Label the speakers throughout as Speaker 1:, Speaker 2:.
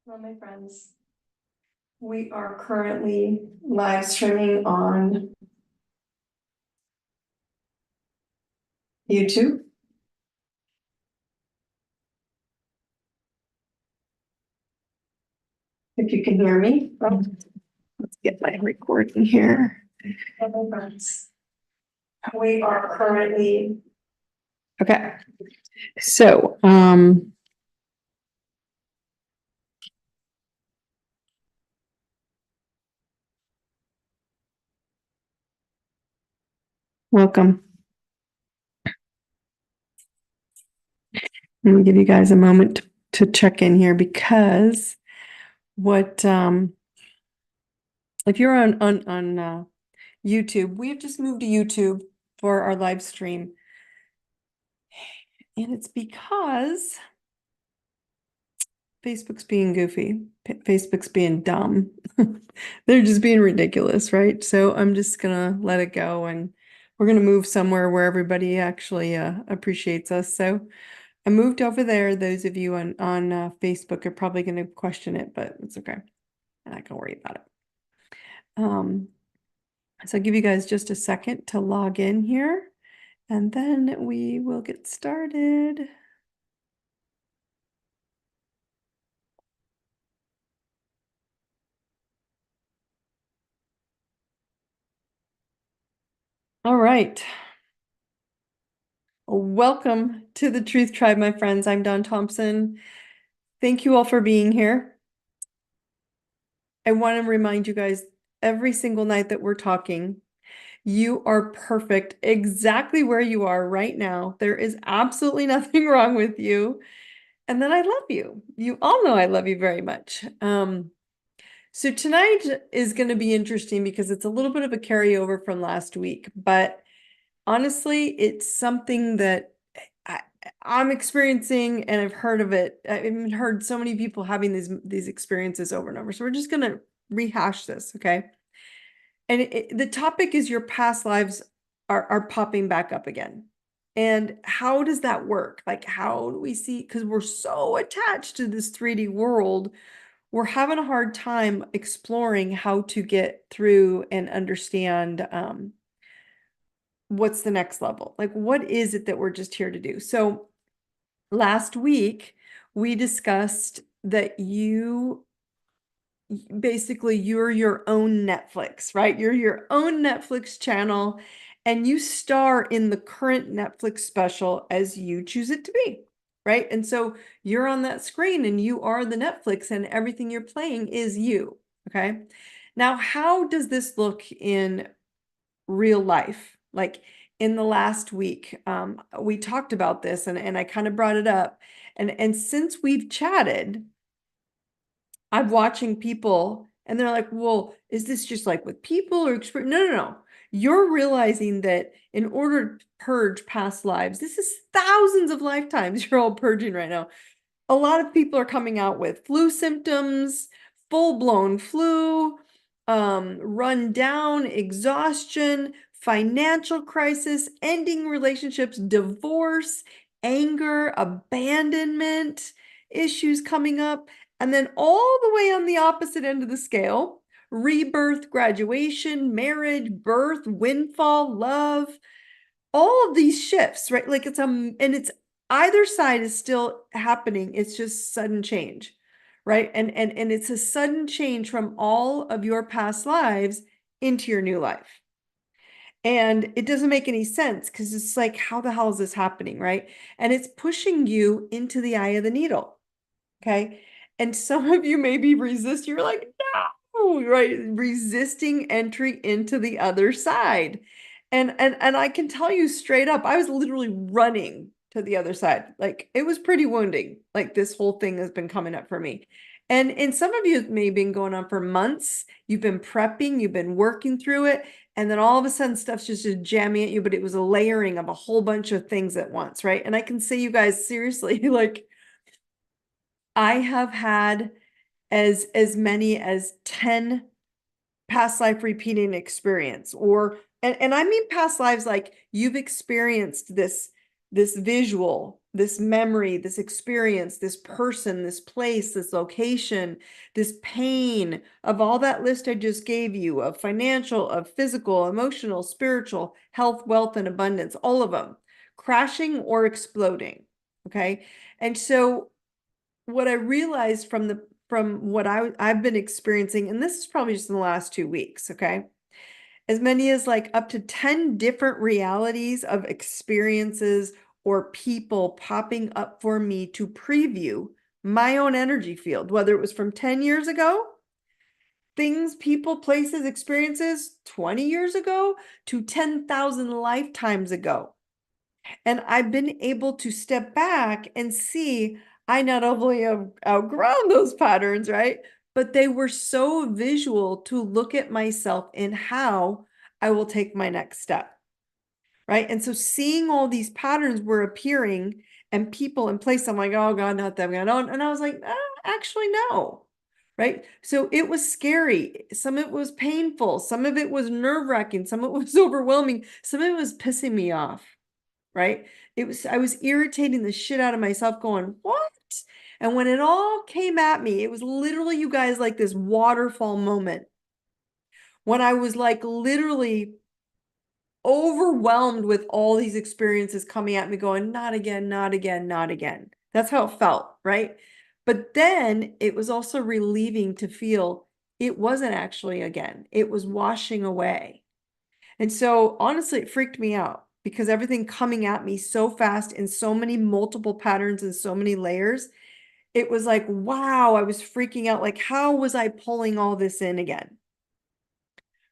Speaker 1: Hello, my friends. We are currently live streaming on YouTube. If you can hear me. Let's get my recording here. Hello, my friends. We are currently. Okay. So, welcome. Let me give you guys a moment to check in here because if you're on YouTube, we have just moved to YouTube for our live stream. And it's because Facebook's being goofy. Facebook's being dumb. They're just being ridiculous, right? So I'm just gonna let it go, and we're gonna move somewhere where everybody actually appreciates us. So I moved over there. Those of you on Facebook are probably gonna question it, but it's okay. I'm not gonna worry about it. So I'll give you guys just a second to log in here, and then we will get started. All right. Welcome to the Truth Tribe, my friends. I'm Dawn Thompson. Thank you all for being here. I want to remind you guys every single night that we're talking, you are perfect exactly where you are right now. There is absolutely nothing wrong with you. And then I love you. You all know I love you very much. So tonight is going to be interesting because it's a little bit of a carryover from last week, but honestly, it's something that I'm experiencing, and I've heard of it. I've heard so many people having these experiences over and over. So we're just gonna rehash this, okay? And the topic is your past lives are popping back up again. And how does that work? Like, how do we see? Because we're so attached to this 3D world, we're having a hard time exploring how to get through and understand what's the next level? Like, what is it that we're just here to do? So last week, we discussed that you're your own Netflix, right? You're your own Netflix channel, and you star in the current Netflix special as you choose it to be, right? And so you're on that screen and you are the Netflix, and everything you're playing is you, okay? Now, how does this look in real life? Like in the last week, we talked about this, and I kind of brought it up. And since we've chatted, I'm watching people and they're like, well, is this just like with people or experience? No, no, no. You're realizing that in order to purge past lives, this is thousands of lifetimes you're all purging right now. A lot of people are coming out with flu symptoms, full-blown flu, run down, exhaustion, financial crisis, ending relationships, divorce, anger, abandonment, issues coming up. And then all the way on the opposite end of the scale, rebirth, graduation, marriage, birth, windfall, love, all of these shifts, right? Like and it's either side is still happening. It's just sudden change, right? And it's a sudden change from all of your past lives into your new life. And it doesn't make any sense because it's like, how the hell is this happening, right? And it's pushing you into the eye of the needle. Okay. And some of you maybe resist. You're like, no, right? Resisting entry into the other side. And I can tell you straight up, I was literally running to the other side. Like it was pretty wounding. Like this whole thing has been coming up for me. And some of you may have been going on for months. You've been prepping, you've been working through it, and then all of a sudden stuff's just jamming at you, but it was a layering of a whole bunch of things at once, right? And I can say you guys seriously, like I have had as many as 10 past life repeating experience, or and I mean past lives like you've experienced this this visual, this memory, this experience, this person, this place, this location, this pain of all that list I just gave you of financial, of physical, emotional, spiritual, health, wealth, and abundance, all of them crashing or exploding. Okay. And so what I realized from what I've been experiencing, and this is probably just in the last 2 weeks, okay? As many as like up to 10 different realities of experiences or people popping up for me to preview my own energy field, whether it was from 10 years ago, things, people, places, experiences 20 years ago to 10,000 lifetimes ago. And I've been able to step back and see I not only have outgrown those patterns, right? But they were so visual to look at myself in how I will take my next step, right? And so seeing all these patterns were appearing and people in place, I'm like, oh God, not them. And I was like, actually, no. Right. So it was scary. Some of it was painful. Some of it was nerve-wracking. Some of it was overwhelming. Some of it was pissing me off. Right. I was irritating the shit out of myself going, what? And when it all came at me, it was literally, you guys, like this waterfall moment when I was like literally overwhelmed with all these experiences coming at me going, not again, not again, not again. That's how it felt, right? But then it was also relieving to feel it wasn't actually again. It was washing away. And so honestly, it freaked me out because everything coming at me so fast in so many multiple patterns and so many layers, it was like, wow, I was freaking out. Like, how was I pulling all this in again?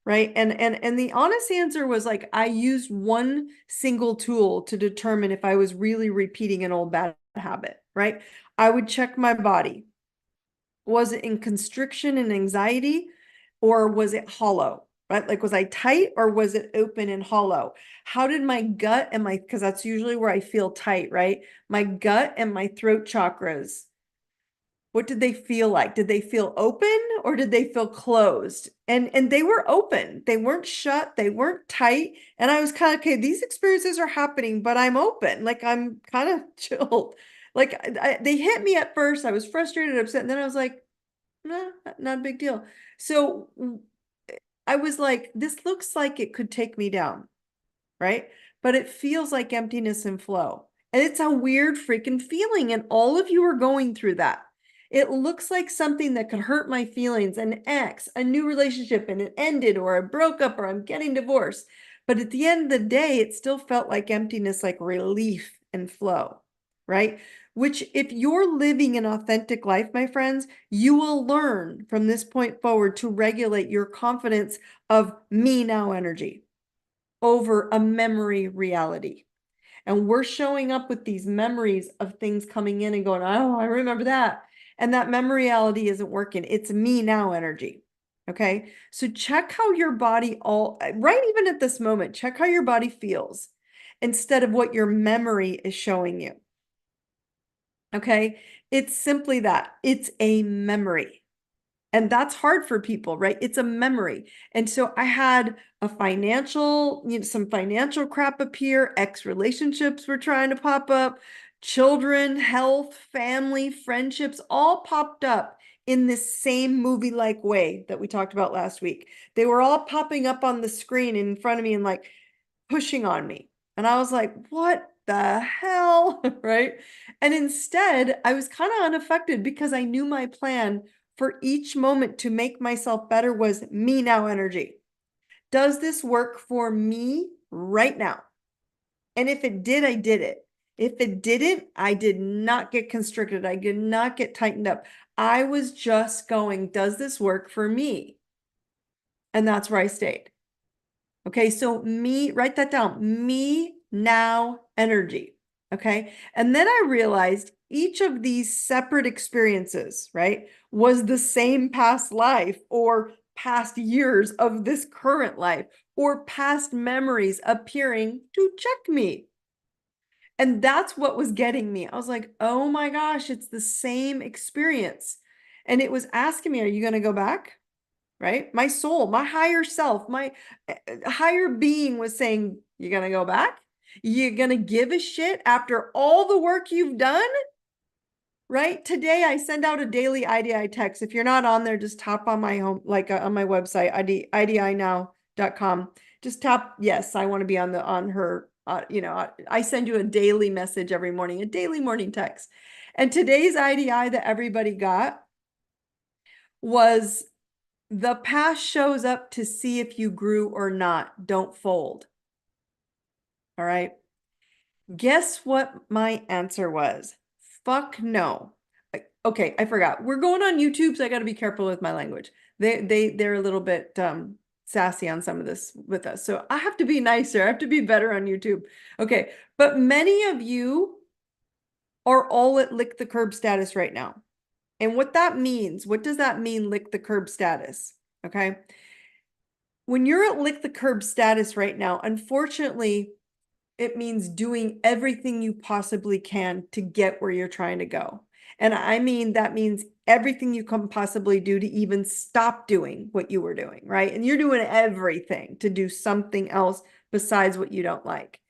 Speaker 1: Right. And the honest answer was like, I used one single tool to determine if I was really repeating an old bad habit, right? I would check my body. Was it in constriction and anxiety, or was it hollow? Right? Like, was I tight or was it open and hollow? How did my gut and because that's usually where I feel tight, right? My gut and my throat chakras, what did they feel like? Did they feel open or did they feel closed? And they were open. They weren't shut. They weren't tight. And I was kind of, okay, these experiences are happening, but I'm open. Like, I'm kind of chilled. Like, they hit me at first. I was frustrated, upset. And then I was like, nah, not a big deal. So I was like, this looks like it could take me down, right? But it feels like emptiness and flow. And it's a weird freaking feeling. And all of you are going through that. It looks like something that could hurt my feelings, an ex, a new relationship, and it ended, or I broke up, or I'm getting divorced. But at the end of the day, it still felt like emptiness, like relief and flow, right? Which, if you're living an authentic life, my friends, you will learn from this point forward to regulate your confidence of me now energy over a memory reality. And we're showing up with these memories of things coming in and going, oh, I remember that. And that memory reality isn't working. It's me now energy. Okay. So check how your body right even at this moment, check how your body feels instead of what your memory is showing you. Okay. It's simply that. It's a memory. And that's hard for people, right? It's a memory. And so I had some financial crap appear, ex-relationships were trying to pop up, children, health, family, friendships, all popped up in this same movie-like way that we talked about last week. They were all popping up on the screen in front of me and like pushing on me. And I was like, what the hell? Right? And instead, I was kind of unaffected because I knew my plan for each moment to make myself better was me now energy. Does this work for me right now? And if it did, I did it. If it didn't, I did not get constricted. I did not get tightened up. I was just going, does this work for me? And that's where I stayed. Okay, so write that down, me now energy. Okay, and then I realized each of these separate experiences, right, was the same past life or past years of this current life or past memories appearing to check me. And that's what was getting me. I was like, oh my gosh, it's the same experience. And it was asking me, are you going to go back? Right? My soul, my higher self, my higher being was saying, you're going to go back? You're going to give a shit after all the work you've done? Right? Today I send out a daily IDI text. If you're not on there, just tap on my home, like on my website, idinow.com. Just tap, yes, I want to be on her, I send you a daily message every morning, a daily morning text. And today's IDI that everybody got was, the past shows up to see if you grew or not. Don't fold. All right. Guess what my answer was? Fuck no. Okay, I forgot. We're going on YouTube, so I got to be careful with my language. They're a little bit sassy on some of this with us. So I have to be nicer. I have to be better on YouTube. Okay, but many of you are all at lick the curb status right now. And what that means, what does that mean, lick the curb status? Okay. When you're at lick the curb status right now, unfortunately, it means doing everything you possibly can to get where you're trying to go. And I mean, that means everything you can possibly do to even stop doing what you were doing, right? And you're doing everything to do something else besides what you don't like,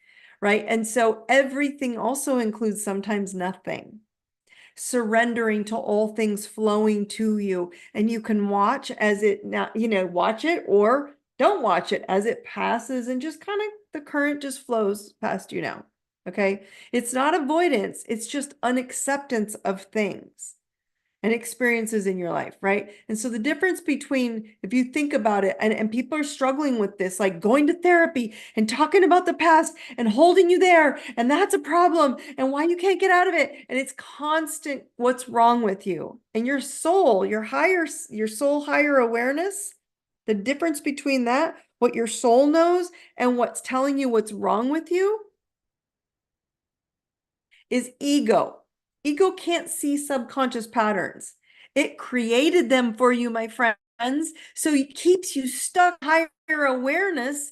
Speaker 1: right? And so everything also includes sometimes nothing. Surrendering to all things flowing to you, and you can watch as it now, watch it or don't watch it as it passes, and just kind of the current just flows past you now. Okay, it's not avoidance, it's just unacceptance of things and experiences in your life, right? And so the difference between, if you think about it, and people are struggling with this, like going to therapy and talking about the past and holding you there, and that's a problem, and why you can't get out of it, and it's constant, what's wrong with you? And your soul, your soul higher awareness, the difference between that, what your soul knows and what's telling you what's wrong with you, is ego. Ego can't see subconscious patterns. It created them for you, my friends. So it keeps you stuck higher awareness,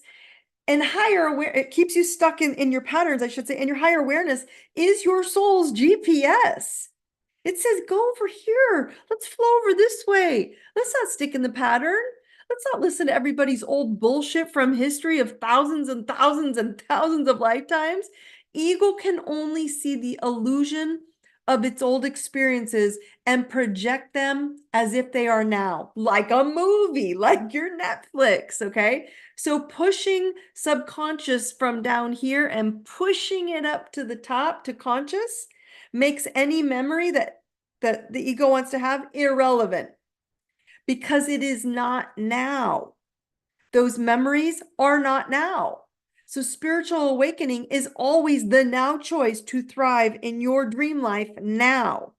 Speaker 1: and it keeps you stuck in your patterns, I should say, and your higher awareness is your soul's GPS. It says, go over here. Let's flow over this way. Let's not stick in the pattern. Let's not listen to everybody's old bullshit from history of thousands and thousands and thousands of lifetimes. Ego can only see the illusion of its old experiences and project them as if they are now, like a movie, like your Netflix, okay? So pushing subconscious from down here and pushing it up to the top to conscious makes any memory that the ego wants to have irrelevant, because it is not now. Those memories are not now. So spiritual awakening is always the now choice to thrive in your dream life now.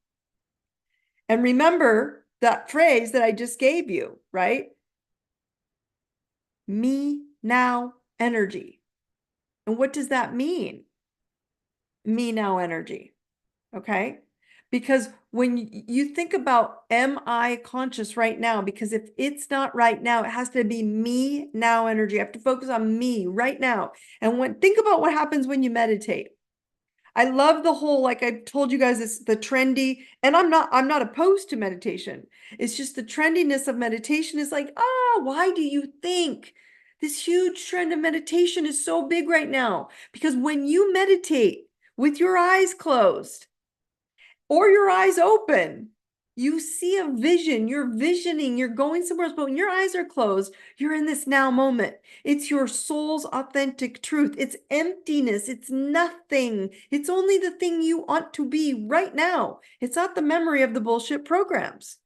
Speaker 1: And remember that phrase that I just gave you, right? Me now energy. And what does that mean? Me now energy. Okay. Because when you think about, am I conscious right now? Because if it's not right now, it has to be me now energy. I have to focus on me right now. And think about what happens when you meditate. I love the whole, like I told you guys, it's the trendy, and I'm not opposed to meditation. It's just the trendiness of meditation is like, why do you think this huge trend of meditation is so big right now? Because when you meditate with your eyes closed, or your eyes open, you see a vision, you're visioning, you're going somewhere else, but when your eyes are closed, you're in this now moment. It's your soul's authentic truth. It's emptiness. It's nothing. It's only the thing you want to be right now. It's not the memory of the bullshit programs.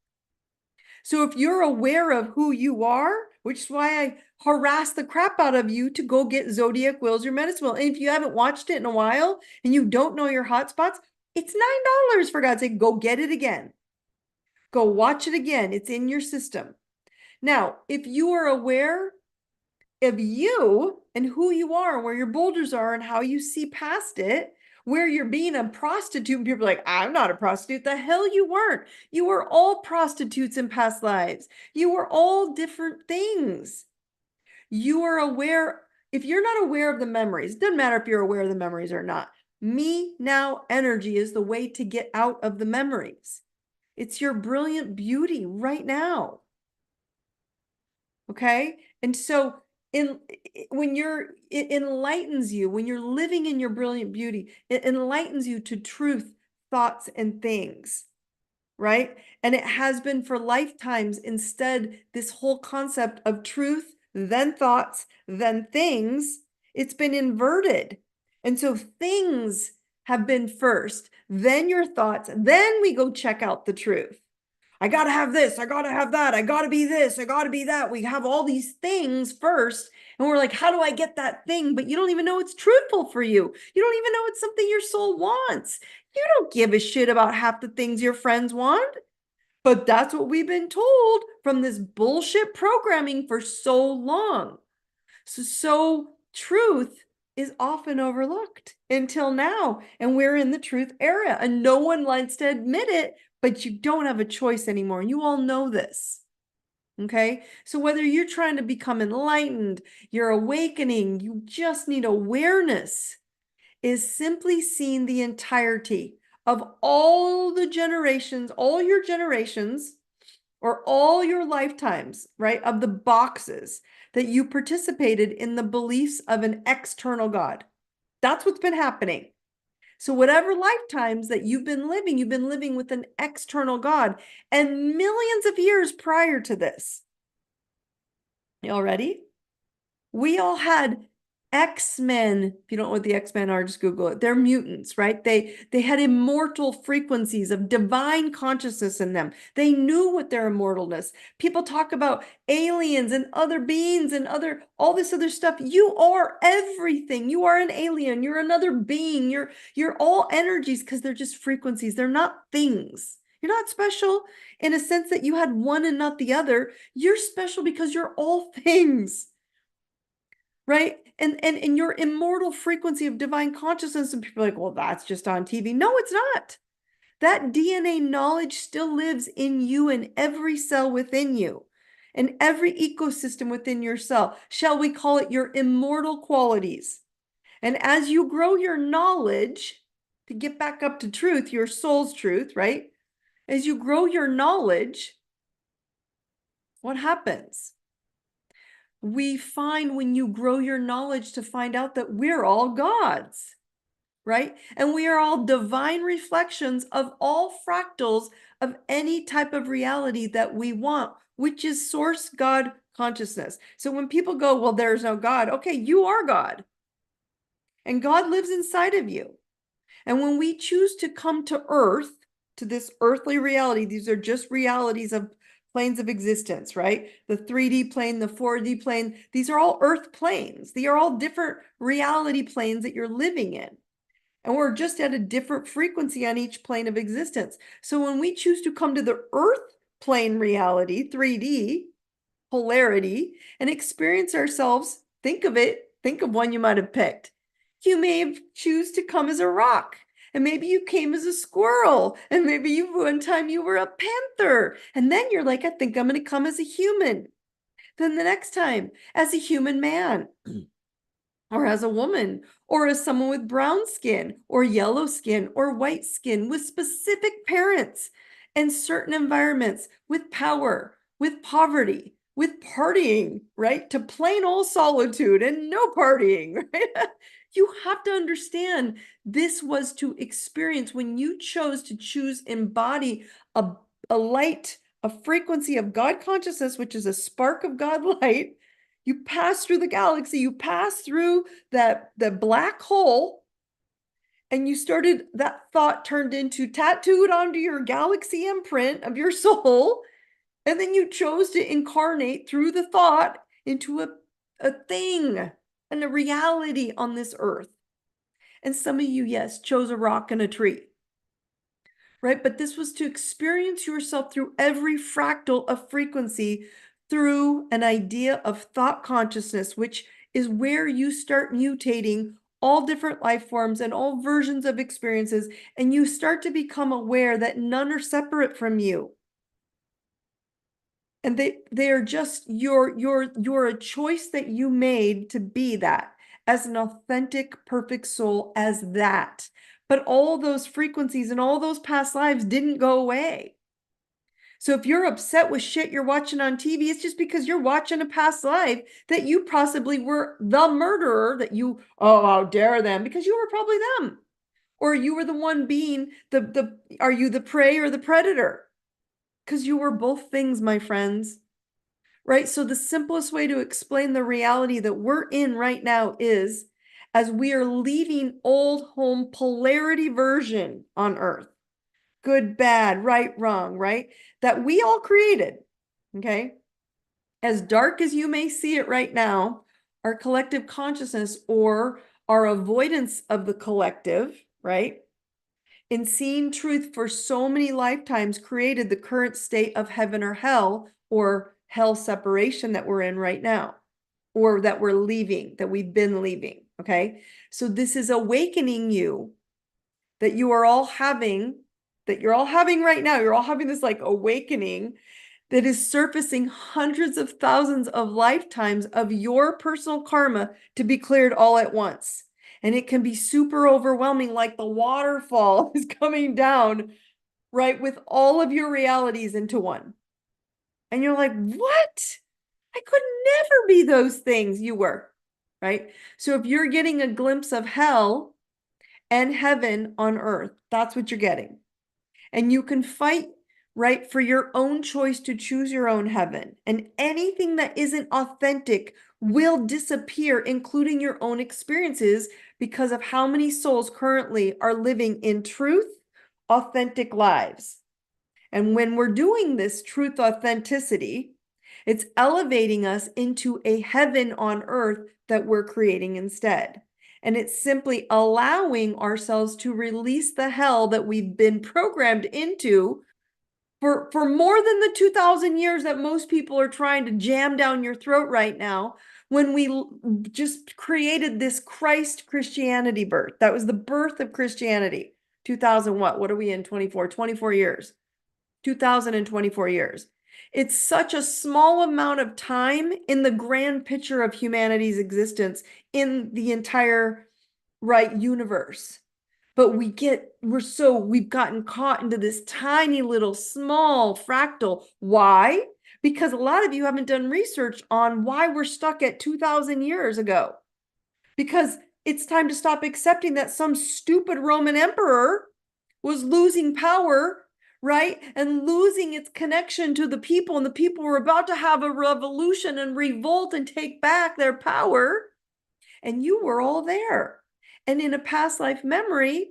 Speaker 1: So if you're aware of who you are, which is why I harass the crap out of you to go get Zodiac Wills Your Medicine Wheel. And if you haven't watched it in a while and you don't know your hotspots, it's $9, for God's sake. Go get it again. Go watch it again. It's in your system. Now, if you are aware of you and who you are, and where your boulders are, and how you see past it, where you're being a prostitute, and people are like, I'm not a prostitute. The hell you weren't. You were all prostitutes in past lives. You were all different things. You are aware. If you're not aware of the memories, it doesn't matter if you're aware of the memories or not. Me now energy is the way to get out of the memories. It's your brilliant beauty right now. Okay. And so in when it enlightens you, when you're living in your brilliant beauty, it enlightens you to truth, thoughts, and things, right? And it has been for lifetimes. Instead, this whole concept of truth, then thoughts, then things, it's been inverted. And so things have been first, then your thoughts, then we go check out the truth. I got to have this, I got to have that, I got to be this, I got to be that. We have all these things first, and we're like, how do I get that thing? But you don't even know it's truthful for you. You don't even know it's something your soul wants. You don't give a shit about half the things your friends want. But that's what we've been told from this bullshit programming for so long. So truth is often overlooked until now. And we're in the truth era, and no one likes to admit it, but you don't have a choice anymore. You all know this. Okay. So whether you're trying to become enlightened, you're awakening, you just need awareness, is simply seeing the entirety of all the generations, all your generations, or all your lifetimes, right, of the boxes that you participated in the beliefs of an external God. That's what's been happening. So whatever lifetimes that you've been living with an external God, and millions of years prior to this. Y'all ready? We all had X-Men. If you don't know what the X-Men are, just Google it. They're mutants, right? They had immortal frequencies of divine consciousness in them. They knew what their immortalness. People talk about aliens and other beings and all this other stuff. You are everything. You are an alien. You're another being. You're all energies, because they're just frequencies. They're not things. You're not special in a sense that you had one and not the other. You're special because you're all things. Right? And your immortal frequency of divine consciousness, and people are like, well, that's just on TV. No, it's not. That DNA knowledge still lives in you, in every cell within you, and every ecosystem within your cell. Shall we call it your immortal qualities? And as you grow your knowledge, to get back up to truth, your soul's truth, right? As you grow your knowledge, what happens? We find, when you grow your knowledge, to find out that we're all gods, right? And we are all divine reflections of all fractals of any type of reality that we want, which is source God consciousness. So when people go, well, there's no God, okay, you are God. And God lives inside of you. And when we choose to come to earth, to this earthly reality, these are just realities of planes of existence, right? The 3D plane, the 4D plane, these are all earth planes. They are all different reality planes that you're living in. And we're just at a different frequency on each plane of existence. So when we choose to come to the earth plane reality, 3D polarity, and experience ourselves, think of one you might have picked. You may choose to come as a rock, and maybe you came as a squirrel, and maybe one time you were a panther, and then you're like, I think I'm going to come as a human. Then the next time as a human man, or as a woman, or as someone with brown skin, or yellow skin, or white skin, with specific parents and certain environments, with power, with poverty, with partying, right? To plain old solitude and no partying, right? You have to understand, this was to experience, when you chose to embody a light, a frequency of God consciousness, which is a spark of God light. You pass through the galaxy, you pass through the black hole, and you started, that thought turned into tattooed onto your galaxy imprint of your soul. And then you chose to incarnate through the thought into a thing and a reality on this earth. And some of you, yes, chose a rock and a tree. Right? But this was to experience yourself through every fractal of frequency, through an idea of thought consciousness, which is where you start mutating all different life forms and all versions of experiences, and you start to become aware that none are separate from you. And they are just you're a choice that you made to be that, as an authentic, perfect soul, as that. But all those frequencies and all those past lives didn't go away. So if you're upset with shit you're watching on TV, it's just because you're watching a past life that you possibly were the murderer, that you, oh, how dare them, because you were probably them. Or you were the one being are you the prey or the predator? Because you were both things, my friends. Right? So the simplest way to explain the reality that we're in right now is as we are leaving old home polarity version on earth, good, bad, right, wrong, right? That we all created. Okay. As dark as you may see it right now, our collective consciousness or our avoidance of the collective, right? In seeing truth for so many lifetimes created the current state of heaven or hell, or hell separation that we're in right now, or that we're leaving, that we've been leaving. Okay. So this is awakening you that you are all having, that you're all having right now. You're all having this like awakening that is surfacing hundreds of thousands of lifetimes of your personal karma to be cleared all at once. And it can be super overwhelming, like the waterfall is coming down, right, with all of your realities into one. And you're like, what? I could never be those things. You were, right? So if you're getting a glimpse of hell and heaven on earth, that's what you're getting. And you can fight, right, for your own choice to choose your own heaven. And anything that isn't authentic will disappear, including your own experiences, because of how many souls currently are living in truth, authentic lives. And when we're doing this truth authenticity, it's elevating us into a heaven on earth that we're creating instead. And it's simply allowing ourselves to release the hell that we've been programmed into for more than the 2,000 years that most people are trying to jam down your throat right now, when we just created this Christ Christianity birth. That was the birth of Christianity. 2000 what? What are we in? 24 years. 2024 years. It's such a small amount of time in the grand picture of humanity's existence in the entire, right, universe. But we've gotten caught into this tiny little small fractal. Why? Because a lot of you haven't done research on why we're stuck at 2000 years ago. Because it's time to stop accepting that some stupid Roman emperor was losing power, right? And losing its connection to the people. And the people were about to have a revolution and revolt and take back their power. And you were all there. And in a past life memory,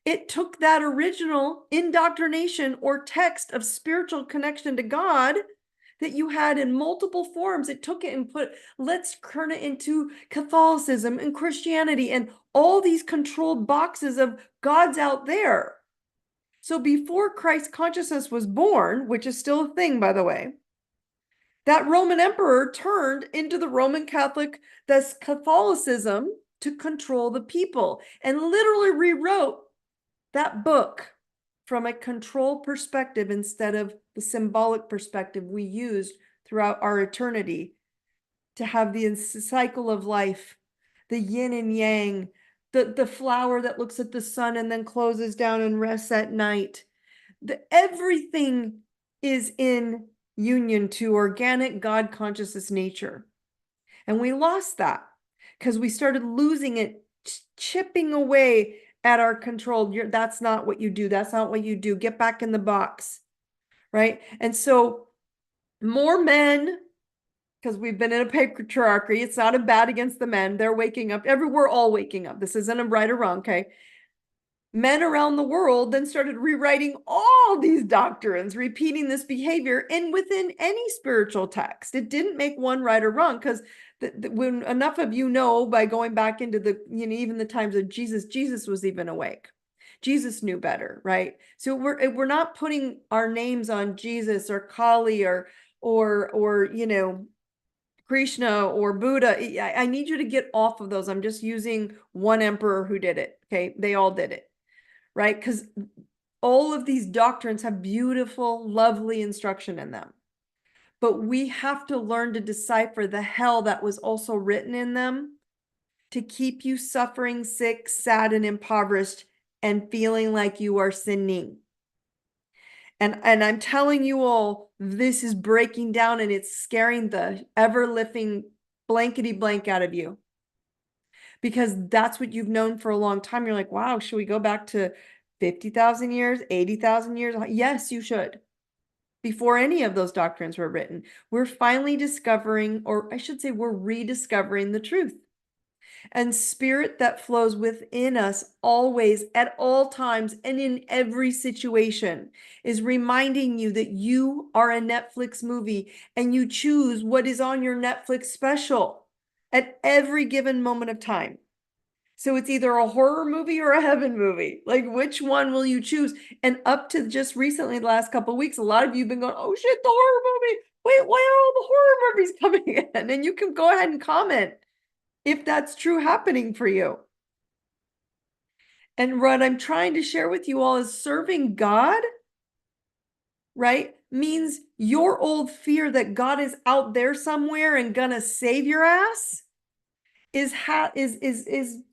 Speaker 1: it took that original indoctrination or text of spiritual connection to God that you had in multiple forms. It took it and let's turn it into Catholicism and Christianity and all these controlled boxes of God's out there. So before Christ consciousness was born, which is still a thing, by the way, that Roman emperor turned into the Roman Catholic, that's Catholicism, to control the people, and literally rewrote that book from a control perspective instead of the symbolic perspective we used throughout our eternity to have the cycle of life, the yin and yang, the flower that looks at the sun and then closes down and rests at night. Everything is in union to organic God consciousness nature. And we lost that because we started losing it, chipping away at our control. That's not what you do. That's not what you do. Get back in the box, right? And so more men, because we've been in a patriarchy, it's not a bad against the men. They're waking up. We're all waking up. This isn't a right or wrong, okay? Men around the world then started rewriting all these doctrines, repeating this behavior, and within any spiritual text. It didn't make one right or wrong, because when enough of you know, by going back into the, even the times of Jesus, Jesus was even awake. Jesus knew better, right? So we're not putting our names on Jesus or Kali or Krishna or Buddha. I need you to get off of those. I'm just using one emperor who did it. Okay, they all did it. Right? Because all of these doctrines have beautiful, lovely instruction in them. But we have to learn to decipher the hell that was also written in them to keep you suffering, sick, sad, and impoverished and feeling like you are sinning. And I'm telling you all, this is breaking down and it's scaring the ever-living blankety blank out of you. Because that's what you've known for a long time. You're like, wow, should we go back to 50,000 years, 80,000 years? Yes, you should. Before any of those doctrines were written, we're finally discovering, or I should say, we're rediscovering the truth. And spirit that flows within us always, at all times, and in every situation is reminding you that you are a Netflix movie and you choose what is on your Netflix special at every given moment of time. So it's either a horror movie or a heaven movie. Like, which one will you choose? And up to just recently, the last couple of weeks, a lot of you have been going, oh shit, the horror movie. Wait, why are all the horror movies coming in? And you can go ahead and comment if that's true happening for you. And what I'm trying to share with you all is serving God, right, means your old fear that God is out there somewhere and gonna save your ass is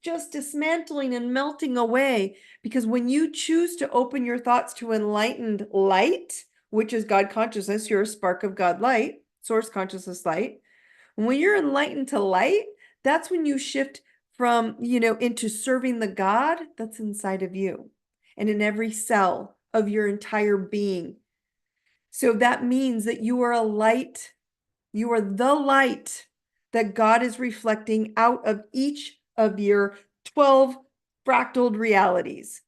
Speaker 1: just dismantling and melting away. Because when you choose to open your thoughts to enlightened light, which is God consciousness, you're a spark of God light, source consciousness light. When you're enlightened to light, that's when you shift from, into serving the God that's inside of you and in every cell of your entire being. So that means that you are a light. You are the light that God is reflecting out of each of your 12 fractaled realities.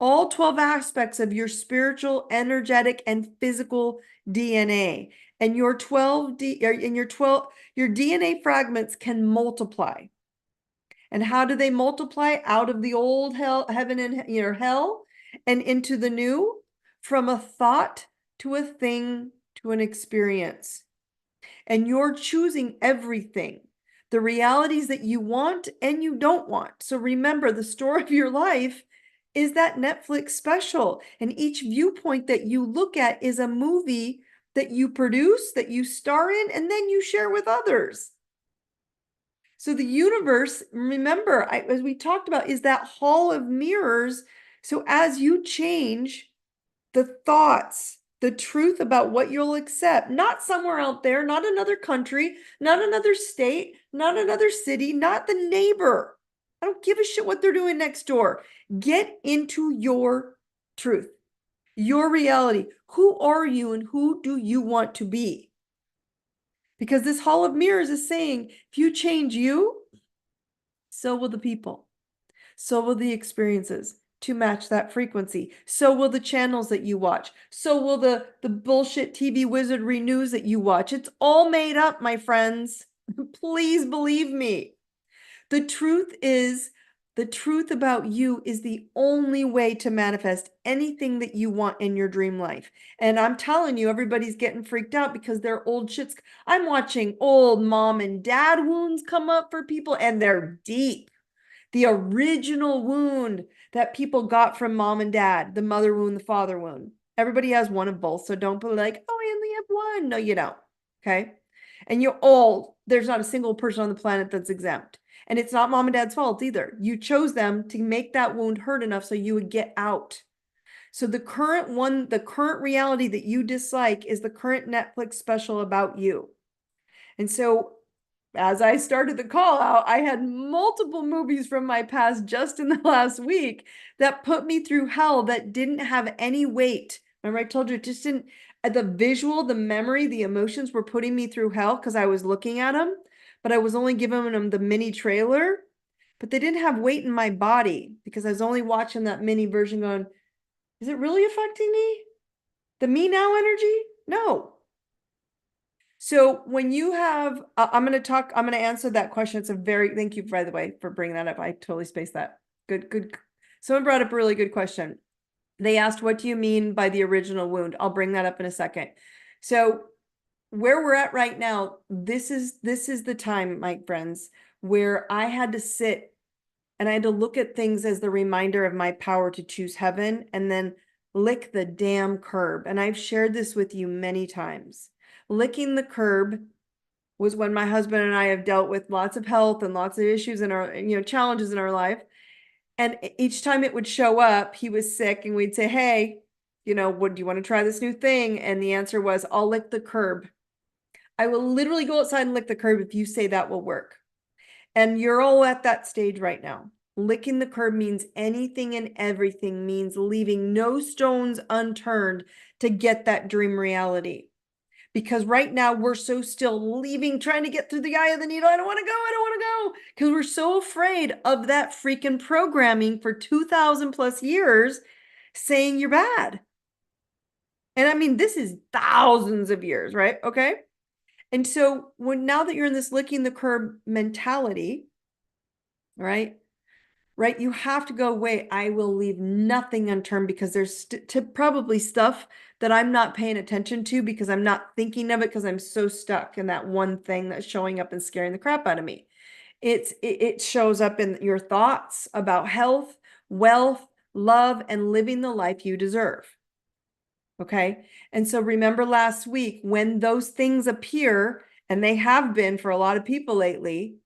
Speaker 1: All 12 aspects of your spiritual, energetic, and physical DNA. And your 12 your DNA fragments can multiply. And how do they multiply? Out of the old heaven and hell and into the new, from a thought to a thing to an experience. And you're choosing everything, the realities that you want and you don't want. So remember, the story of your life is that Netflix special. And each viewpoint that you look at is a movie that you produce, that you star in, and then you share with others. So the universe, remember, as we talked about, is that hall of mirrors. So as you change the thoughts, the truth about what you'll accept, not somewhere out there, not another country, not another state, not another city, not the neighbor. I don't give a shit what they're doing next door. Get into your truth, your reality. Who are you and who do you want to be? Because this hall of mirrors is saying, if you change you, so will the people. So will the experiences to match that frequency. So will the channels that you watch. So will the bullshit TV wizardry news that you watch. It's all made up, my friends. Please believe me. The truth about you is the only way to manifest anything that you want in your dream life. And I'm telling you, everybody's getting freaked out because they're old shits. I'm watching old mom and dad wounds come up for people, and they're deep. The original wound that people got from mom and dad, the mother wound, the father wound. Everybody has one of both. So don't be like, oh, I only have one. No, you don't. Okay. And there's not a single person on the planet that's exempt. And it's not mom and dad's fault either. You chose them to make that wound hurt enough so you would get out. So the current reality that you dislike is the current Netflix special about you. And so as I started the call out, I had multiple movies from my past just in the last week that put me through hell that didn't have any weight. Remember, I told you it just didn't, the visual, the memory, the emotions were putting me through hell because I was looking at them, but I was only giving them the mini trailer, but they didn't have weight in my body because I was only watching that mini version going, is it really affecting me? The me now energy? No. So when you have, I'm going to answer that question. Thank you, by the way, for bringing that up. I totally spaced that. Good. Someone brought up a really good question. They asked, what do you mean by the original wound? I'll bring that up in a second. So where we're at right now, this is the time, my friends, where I had to sit and I had to look at things as the reminder of my power to choose heaven and then lick the damn curb. And I've shared this with you many times. Licking the curb was when my husband and I have dealt with lots of health and lots of issues in our, challenges in our life. And each time it would show up, he was sick and we'd say, hey, what do you want to try this new thing? And the answer was, I'll lick the curb. I will literally go outside and lick the curb if you say that will work. And you're all at that stage right now. Licking the curb means anything and everything, means leaving no stones unturned to get that dream reality. Because right now we're so still trying to get through the eye of the needle. I don't want to go. I don't want to go. Because we're so afraid of that freaking programming for 2,000 plus years saying you're bad. And I mean, this is thousands of years, right? Okay. And so now that you're in this licking the curb mentality, right? Right, you have to go, wait, I will leave nothing unturned, because there's probably stuff that I'm not paying attention to because I'm not thinking of it, because I'm so stuck in that one thing that's showing up and scaring the crap out of me. It shows up in your thoughts about health, wealth, love, and living the life you deserve. Okay. And so remember last week, when those things appear, and they have been for a lot of people lately,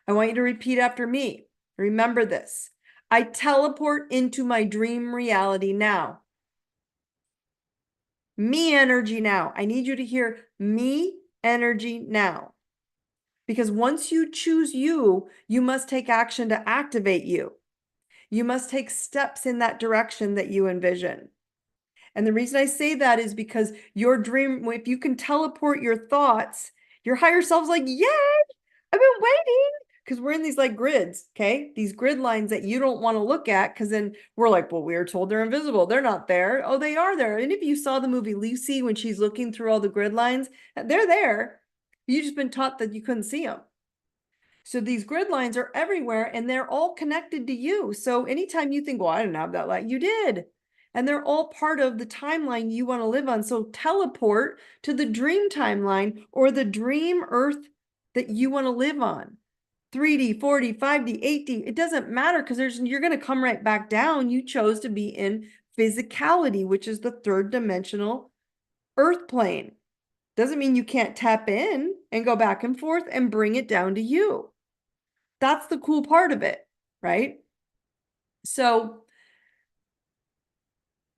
Speaker 1: I want you to repeat after me. Remember this. I teleport into my dream reality now. Me energy now. I need you to hear me energy now. Because once you choose you, you must take action to activate you. You must take steps in that direction that you envision. And the reason I say that is because your dream, if you can teleport your thoughts, your higher self's like, yay, I've been waiting. Because we're in these like grids, okay? These grid lines that you don't want to look at, because then we're like, well, we were told they're invisible. They're not there. Oh, they are there. And if you saw the movie Lucy, when she's looking through all the grid lines, they're there. You've just been taught that you couldn't see them. So these grid lines are everywhere, and they're all connected to you. So anytime you think, well, I didn't have that light, you did. And they're all part of the timeline you want to live on. So teleport to the dream timeline, or the dream earth that you want to live on. 3D, 4D, 5D, 8D, it doesn't matter, because you're going to come right back down. You chose to be in physicality, which is the third dimensional earth plane. Doesn't mean you can't tap in and go back and forth and bring it down to you. That's the cool part of it, right? So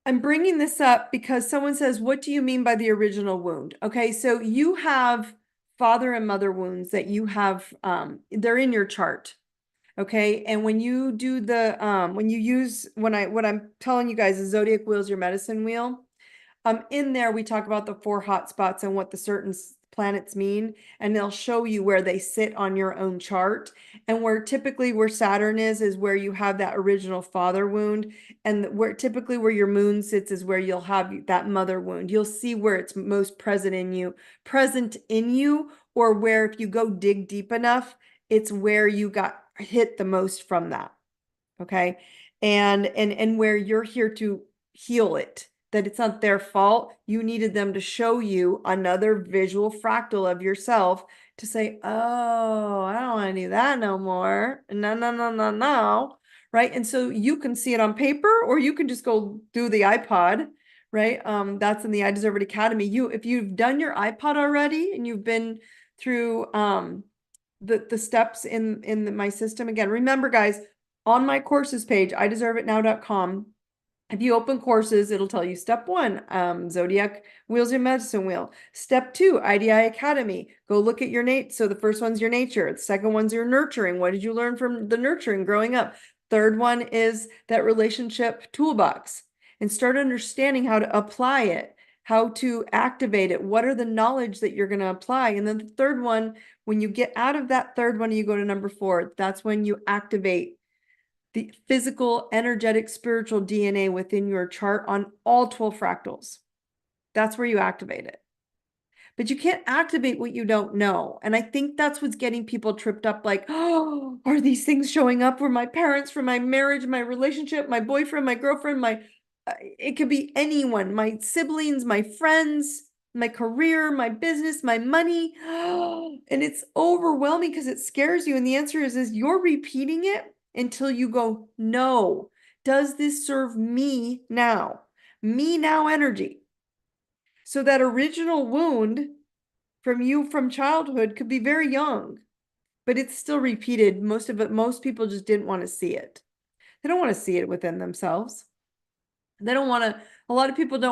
Speaker 1: I'm bringing this up because someone says, what do you mean by the original wound? Okay, so you have father and mother wounds that you have, they're in your chart. Okay, and when you do the, what I'm telling you guys is Zodiac wheel's your medicine wheel. In there, we talk about the 4 hot spots and what the certain planets mean, and they'll show you where they sit on your own chart. And where Saturn is where you have that original father wound, and where your moon sits is where you'll have that mother wound. You'll see where it's most present in you, or where, if you go dig deep enough, it's where you got hit the most from that. Okay, and where you're here to heal it, that it's not their fault. You needed them to show you another visual fractal of yourself to say, oh, I don't want to do that no more. No, no, no, no, no. Right. And so you can see it on paper, or you can just go do the iPod. Right. That's in the I Deserve It Academy. If you've done your iPod already and you've been through the steps in my system, again, remember, guys, on my courses page, ideserveitnow.com, if you open courses, it'll tell you step 1, Zodiac wheels your medicine wheel. Step 2, IDI Academy. Go look at your So the first one's your nature. The second one's your nurturing. What did you learn from the nurturing growing up? Third one is that relationship toolbox, and start understanding how to apply it, how to activate it. What are the knowledge that you're going to apply? And then the third one, when you get out of that third one, you go to number 4. That's when you activate the physical, energetic, spiritual DNA within your chart on all 12 fractals. That's where you activate it. But you can't activate what you don't know. And I think that's what's getting people tripped up, like, oh, are these things showing up for my parents, for my marriage, my relationship, my boyfriend, my girlfriend, it could be anyone, my siblings, my friends, my career, my business, my money. And it's overwhelming because it scares you. And the answer is you're repeating it until you go, no, does this serve me now? Me now energy. So that original wound from childhood could be very young, but it's still repeated. Most people just didn't want to see it. They don't want to see it within themselves. They don't want to, a lot of people they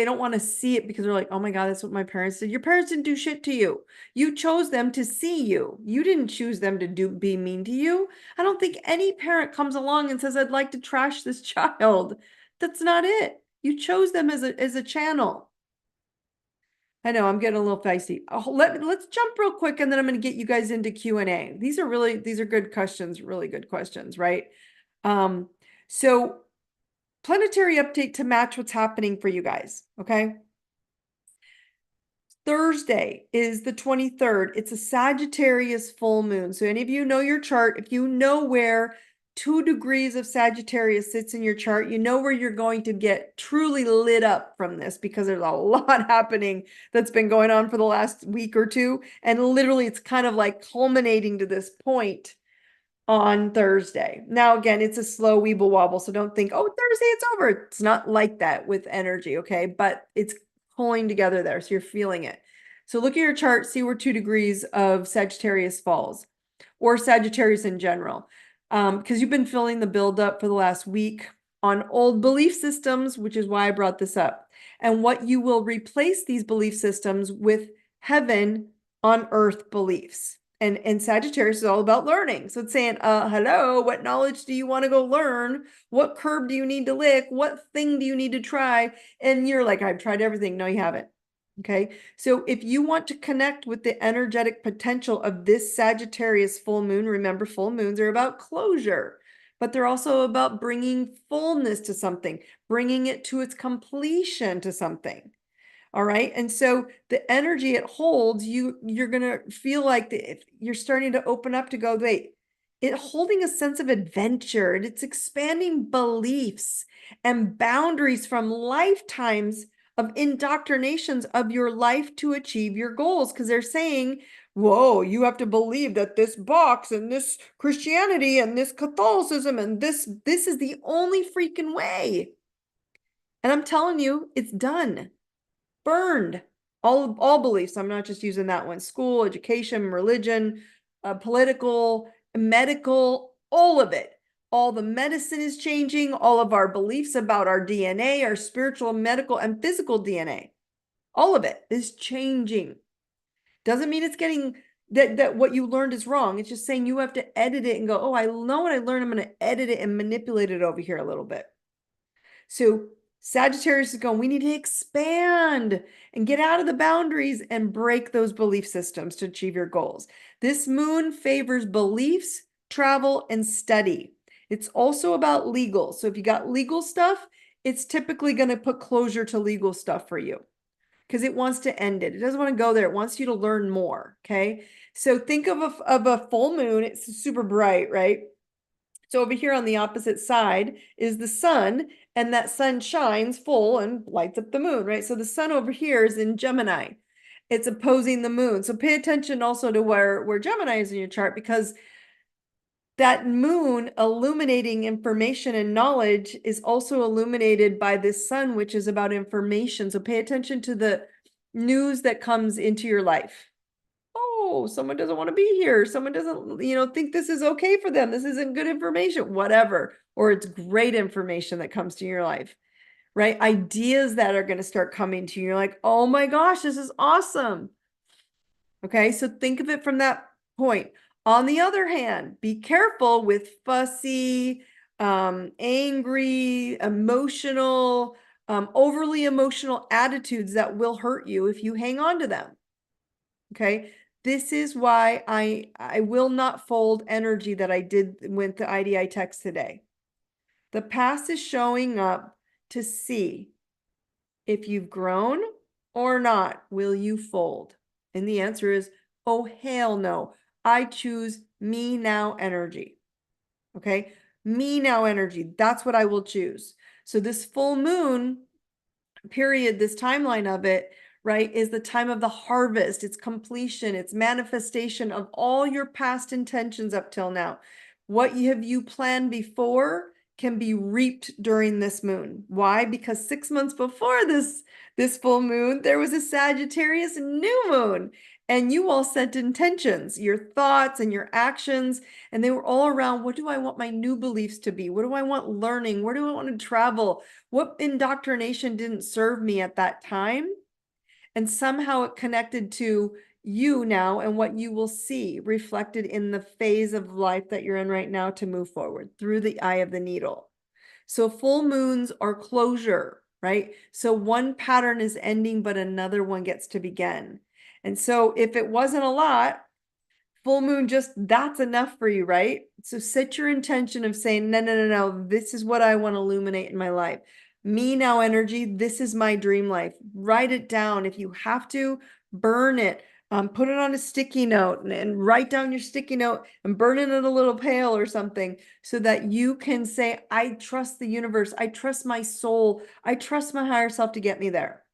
Speaker 1: don't want to see it because they're like, oh my God, that's what my parents did. Your parents didn't do shit to you. You chose them to see you. You didn't choose them to be mean to you. I don't think any parent comes along and says, I'd like to trash this child. That's not it. You chose them as a channel. I know I'm getting a little feisty. Let's jump real quick and then I'm going to get you guys into Q&A. These are good questions, really good questions, right? So planetary update to match what's happening for you guys, okay? Thursday is the 23rd. It's a Sagittarius full moon. So any of you know your chart, if you know where 2 degrees of Sagittarius sits in your chart, you know where you're going to get truly lit up from this because there's a lot happening that's been going on for the last week or two. And literally it's kind of like culminating to this point on Thursday. Now, again, it's a slow weeble wobble. So don't think, oh, Thursday, it's over. It's not like that with energy. Okay. But it's pulling together there. So you're feeling it. So look at your chart, see where 2 degrees of Sagittarius falls or Sagittarius in general. Because you've been feeling the buildup for the last week on old belief systems, which is why I brought this up. And what you will replace these belief systems with heaven on earth beliefs. And Sagittarius is all about learning. So it's saying, hello, what knowledge do you want to go learn? What curb do you need to lick? What thing do you need to try? And you're like, I've tried everything. No, you haven't. Okay. So if you want to connect with the energetic potential of this Sagittarius full moon, remember full moons are about closure, but they're also about bringing fullness to something, bringing it to its completion to something. All right. And so the energy it holds, you're going to feel like if you're starting to open up to go, wait, it holding a sense of adventure and it's expanding beliefs and boundaries from lifetimes of indoctrinations of your life to achieve your goals. Because they're saying, whoa, you have to believe that this box and this Christianity and this Catholicism and this is the only freaking way. And I'm telling you, it's done. Burned. All beliefs. I'm not just using that one. School, education, religion, political, medical, all of it. All the medicine is changing. All of our beliefs about our DNA, our spiritual, medical, and physical DNA. All of it is changing. Doesn't mean it's getting that what you learned is wrong. It's just saying you have to edit it and go, oh, I know what I learned. I'm going to edit it and manipulate it over here a little bit. So Sagittarius is going, we need to expand and get out of the boundaries and break those belief systems to achieve your goals. This moon favors beliefs, travel, and study. It's also about legal. So if you got legal stuff, it's typically going to put closure to legal stuff for you because it wants to end it. It doesn't want to go there. It wants you to learn more. Okay. So think of a full moon. It's super bright, right? So over here on the opposite side is the sun, and that sun shines full and lights up the moon, right? So the sun over here is in Gemini. It's opposing the moon. So pay attention also to where Gemini is in your chart, because that moon illuminating information and knowledge is also illuminated by this sun, which is about information. So pay attention to the news that comes into your life. Oh, someone doesn't want to be here. Someone doesn't, think this is okay for them. This isn't good information, whatever. Or it's great information that comes to your life, right? Ideas that are going to start coming to you. You're like, oh my gosh, this is awesome. Okay, so think of it from that point. On the other hand, be careful with fussy, angry, emotional, overly emotional attitudes that will hurt you if you hang on to them. Okay. This is why I will not fold energy that I did with the IDI text today. The past is showing up to see if you've grown or not. Will you fold? And the answer is, oh, hell no. I choose me now energy. Okay. Me now energy. That's what I will choose. So this full moon period, this timeline of it, right, is the time of the harvest. It's completion. It's manifestation of all your past intentions up till now. What have you planned before can be reaped during this moon. Why? Because 6 months before this full moon, there was a Sagittarius new moon. And you all set intentions, your thoughts and your actions, and they were all around, what do I want my new beliefs to be? What do I want learning? Where do I want to travel? What indoctrination didn't serve me at that time? And somehow it connected to you now and what you will see reflected in the phase of life that you're in right now to move forward through the eye of the needle. So full moons are closure, right? So one pattern is ending, but another one gets to begin. And so if it wasn't a lot, full moon just that's enough for you, right? So set your intention of saying, no, no, no, no, this is what I want to illuminate in my life. Me now energy, this is my dream life. Write it down. If you have to, burn it. Put it on a sticky note and write down your sticky note and burn it in a little pail or something so that you can say, I trust the universe. I trust my soul. I trust my higher self to get me there.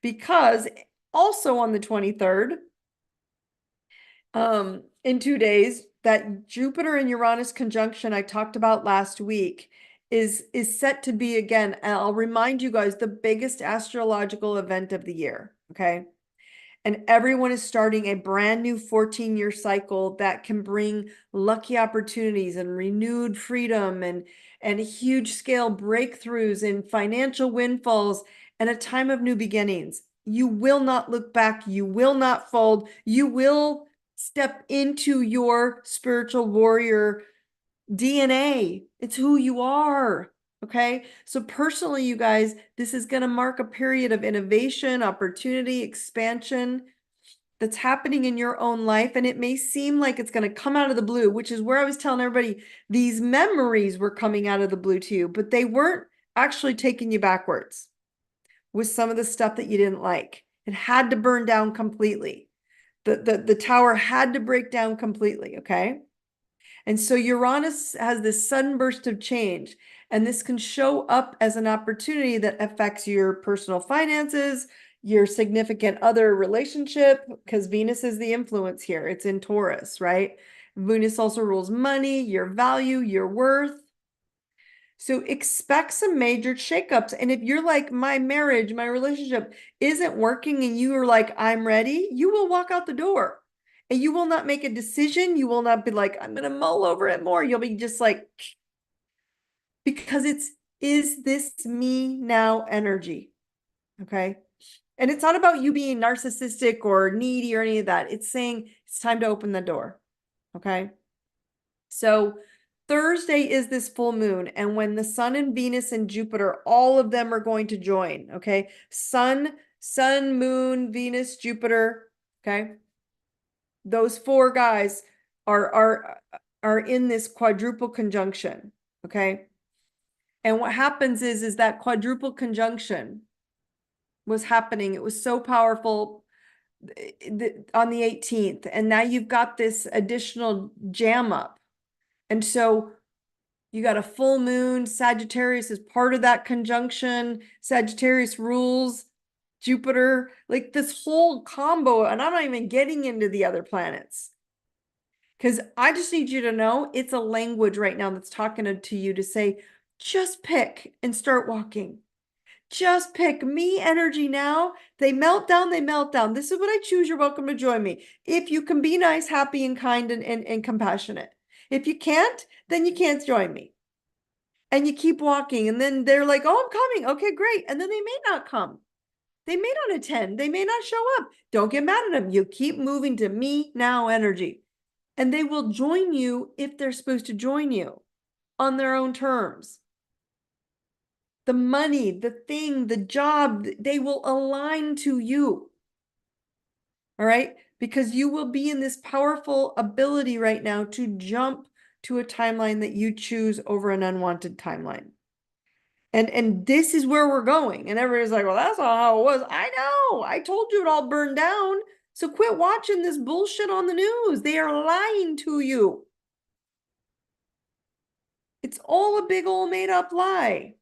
Speaker 1: Because also on the 23rd, in 2 days, that Jupiter and Uranus conjunction I talked about last week is set to be again, and I'll remind you guys, the biggest astrological event of the year, okay? And everyone is starting a brand new 14-year cycle that can bring lucky opportunities and renewed freedom and huge scale breakthroughs and financial windfalls and a time of new beginnings. You will not look back. You will not fold. You will step into your spiritual warrior DNA. It's who you are. Okay. So personally, you guys, this is going to mark a period of innovation, opportunity, expansion that's happening in your own life. And it may seem like it's going to come out of the blue, which is where I was telling everybody these memories were coming out of the blue to you, but they weren't actually taking you backwards with some of the stuff that you didn't like. It had to burn down completely. The tower had to break down completely. Okay. And so Uranus has this sudden burst of change, and this can show up as an opportunity that affects your personal finances, your significant other relationship, because Venus is the influence here. It's in Taurus, right? Venus also rules money, your value, your worth. So expect some major shakeups. And if you're like, my marriage, my relationship isn't working, and you are like, I'm ready, you will walk out the door. And you will not make a decision. You will not be like, I'm going to mull over it more. You'll be just like, because it's, is this me now energy? Okay. And it's not about you being narcissistic or needy or any of that. It's saying it's time to open the door. Okay. So Thursday is this full moon. And when the sun and Venus and Jupiter, all of them are going to join. Okay. Sun, moon, Venus, Jupiter. Okay. Those four guys are in this quadruple conjunction, okay? And what happens is that quadruple conjunction was happening. It was so powerful on the 18th, and now you've got this additional jam up. And so you got a full moon. Sagittarius is part of that conjunction. Sagittarius rules Jupiter, like this whole combo, and I'm not even getting into the other planets. Because I just need you to know it's a language right now that's talking to you to say, just pick and start walking. Just pick me energy now. They melt down, they melt down. This is what I choose. You're welcome to join me. If you can be nice, happy, and kind and compassionate. If you can't, then you can't join me. And you keep walking. And then they're like, oh, I'm coming. Okay, great. And then they may not come. They may not attend. They may not show up. Don't get mad at them. You keep moving to me now energy. And they will join you if they're supposed to join you on their own terms. The money, the thing, the job, they will align to you. All right? Because you will be in this powerful ability right now to jump to a timeline that you choose over an unwanted timeline. And this is where we're going. And everybody's like, well, that's not how it was. I know. I told you it all burned down. So quit watching this bullshit on the news. They are lying to you. It's all a big old made up lie.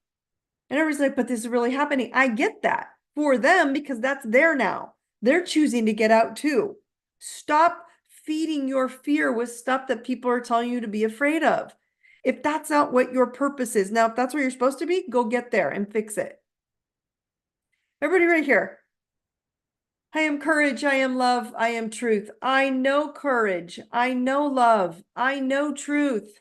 Speaker 1: And everybody's like, but this is really happening. I get that for them because that's there now. They're choosing to get out too. Stop feeding your fear with stuff that people are telling you to be afraid of. If that's not what your purpose is, now, if that's where you're supposed to be, go get there and fix it. Everybody right here. I am courage. I am love. I am truth. I know courage. I know love. I know truth.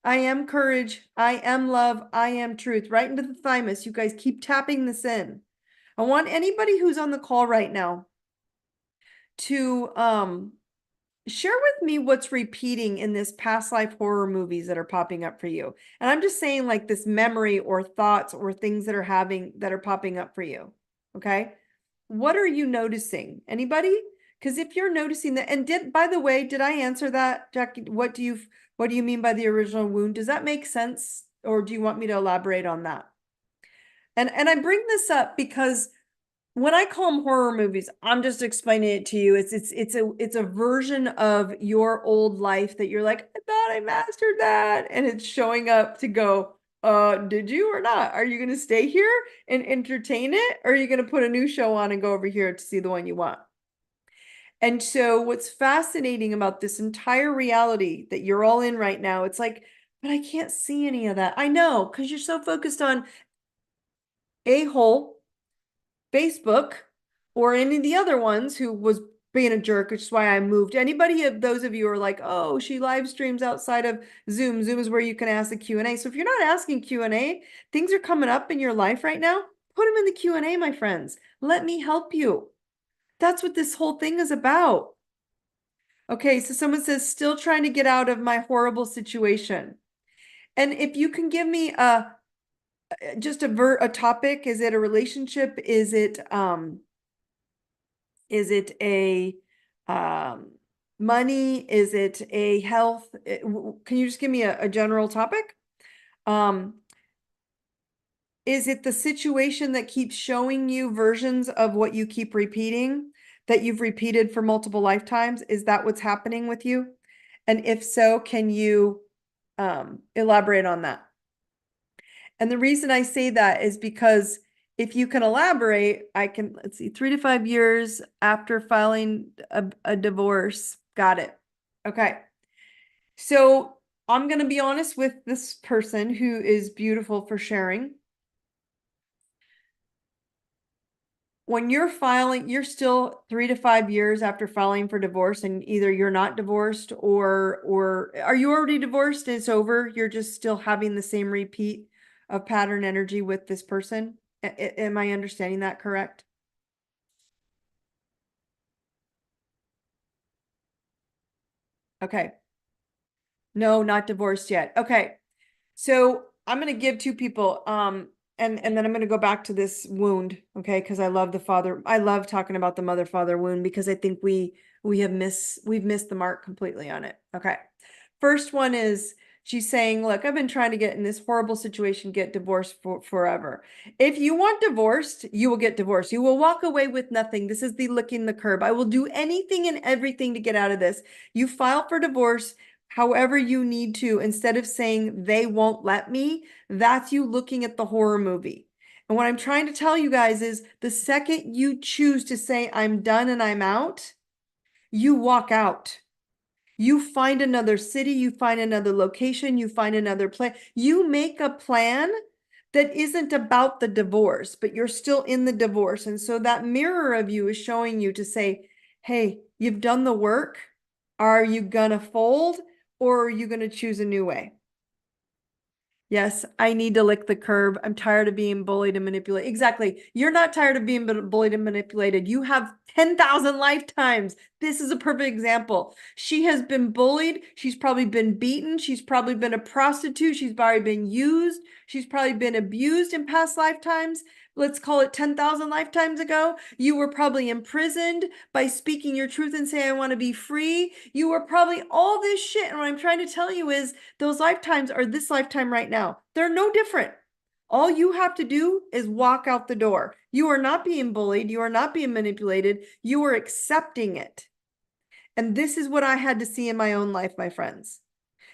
Speaker 1: I am courage. I am love. I am truth. Right into the thymus. You guys keep tapping this in. I want anybody who's on the call right now to share with me what's repeating in this past life horror movies that are popping up for you. And I'm just saying like this memory or thoughts or things that are popping up for you. Okay? What are you noticing? Anybody? Because if you're noticing that, and by the way, did I answer that, Jackie? What do you mean by the original wound? Does that make sense? Or do you want me to elaborate on that? And I bring this up because when I call them horror movies, I'm just explaining it to you. It's a version of your old life that you're like, I thought I mastered that. And it's showing up to go, did you or not? Are you gonna stay here and entertain it? Or are you gonna put a new show on and go over here to see the one you want? And so what's fascinating about this entire reality that you're all in right now, it's like, but I can't see any of that. I know, because you're so focused on a-hole Facebook or any of the other ones who was being a jerk, which is why I moved. Anybody of those of you who are like, oh, she live streams outside of Zoom. Zoom is where you can ask the Q&A. So if you're not asking Q&A, things are coming up in your life right now, put them in the Q&A, my friends. Let me help you. That's what this whole thing is about. Okay, so someone says, still trying to get out of my horrible situation. And if you can give me just a topic, is it a relationship? Is it a money? Is it a health? Can you just give me a general topic? Is it the situation that keeps showing you versions of what you keep repeating that you've repeated for multiple lifetimes? Is that what's happening with you? And if so, can you elaborate on that? And the reason I say that is because if you can elaborate, I can, let's see, 3 to 5 years after filing a divorce. Got it. Okay. So I'm going to be honest with this person who is beautiful for sharing. When you're filing, you're still 3 to 5 years after filing for divorce, and either you're not divorced or are you already divorced? It's over. You're just still having the same repeat of pattern energy with this person. Am I understanding that correct? Okay. No, not divorced yet. Okay. So I'm going to give two people, and then I'm going to go back to this wound, okay? Because I love I love talking about the mother-father wound because I think we've missed the mark completely on it. Okay. First one is she's saying, look, I've been trying to get in this horrible situation, get divorced for forever. If you want divorced, you will get divorced. You will walk away with nothing. This is the licking the curb. I will do anything and everything to get out of this. You file for divorce however you need to, instead of saying they won't let me. That's you looking at the horror movie. And what I'm trying to tell you guys is the second you choose to say I'm done and I'm out, you walk out. You find another city, you find another location, you find another plan. You make a plan that isn't about the divorce, but you're still in the divorce. And so that mirror of you is showing you to say, hey, you've done the work. Are you gonna fold or are you gonna choose a new way? Yes, I need to lick the curb. I'm tired of being bullied and manipulated. Exactly. You're not tired of being bullied and manipulated. You have 10,000 lifetimes. This is a perfect example. She has been bullied. She's probably been beaten. She's probably been a prostitute. She's probably been used. She's probably been abused in past lifetimes. Let's call it 10,000 lifetimes ago. You were probably imprisoned by speaking your truth and saying, I want to be free. You were probably all this shit. And what I'm trying to tell you is those lifetimes are this lifetime right now. They're no different. All you have to do is walk out the door. You are not being bullied. You are not being manipulated. You are accepting it. And this is what I had to see in my own life, my friends.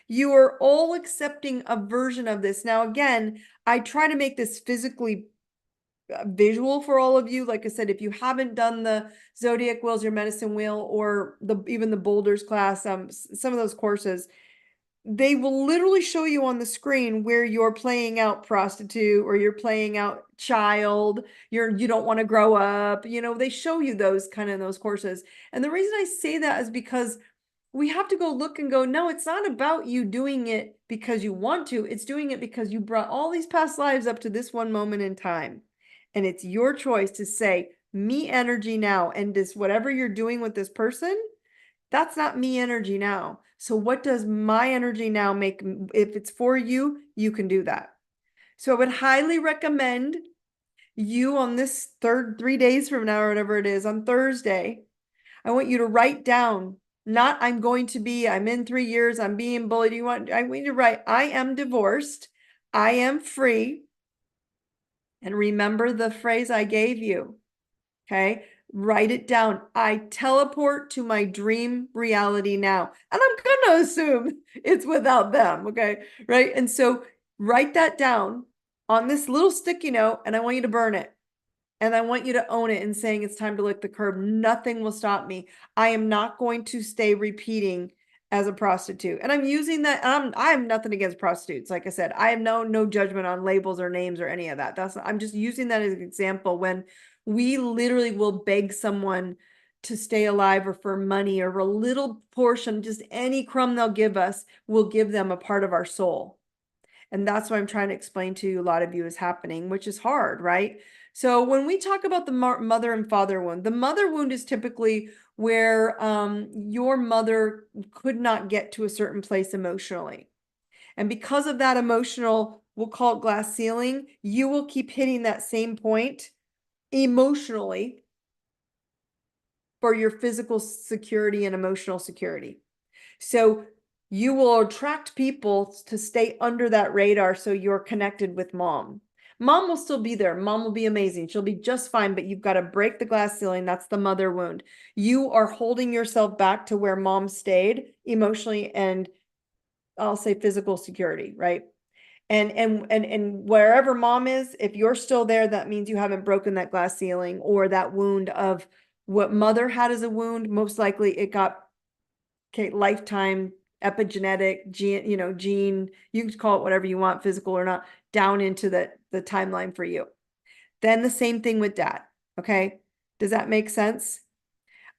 Speaker 1: You are all accepting a version of this. Now, again, I try to make this physically visual for all of you. Like I said, if you haven't done the Zodiac Wheels Your Medicine Wheel or even the Boulders class, some of those courses, they will literally show you on the screen where you're playing out prostitute or you're playing out child, you don't want to grow up, they show you those kind of those courses. And the reason I say that is because we have to go look and go, no, it's not about you doing it because you want to, it's doing it because you brought all these past lives up to this one moment in time. And it's your choice to say, me energy now, and this whatever you're doing with this person, that's not me energy now. So what does my energy now make? If it's for you, you can do that. So I would highly recommend you on this 3 days from now or whatever it is, on Thursday, I want you to write down, not I'm in 3 years, I'm being bullied. I want you to write, I am divorced, I am free. And remember the phrase I gave you. Okay. Write it down. I teleport to my dream reality now. And I'm going to assume it's without them. Okay. Right. And so write that down on this little sticky note, and I want you to burn it. And I want you to own it and saying it's time to lick the curb. Nothing will stop me. I am not going to stay repeating as a prostitute. And I'm using that. I have nothing against prostitutes. Like I said, I have no judgment on labels or names or any of that. I'm just using that as an example when we literally will beg someone to stay alive or for money or a little portion, just any crumb they'll give us, will give them a part of our soul. And that's what I'm trying to explain to a lot of you is happening, which is hard, right? So when we talk about the mother and father wound, the mother wound is typically where your mother could not get to a certain place emotionally. And because of that emotional, we'll call it glass ceiling, you will keep hitting that same point emotionally for your physical security and emotional security. So you will attract people to stay under that radar so you're connected with mom. Mom will still be there. Mom will be amazing. She'll be just fine, but you've got to break the glass ceiling. That's the mother wound. You are holding yourself back to where mom stayed emotionally and I'll say physical security, right? And wherever mom is, if you're still there, that means you haven't broken that glass ceiling or that wound of what mother had as a wound. Most likely it got lifetime epigenetic gene, you can call it whatever you want, physical or not, down into the timeline for you. Then the same thing with dad. Okay. Does that make sense?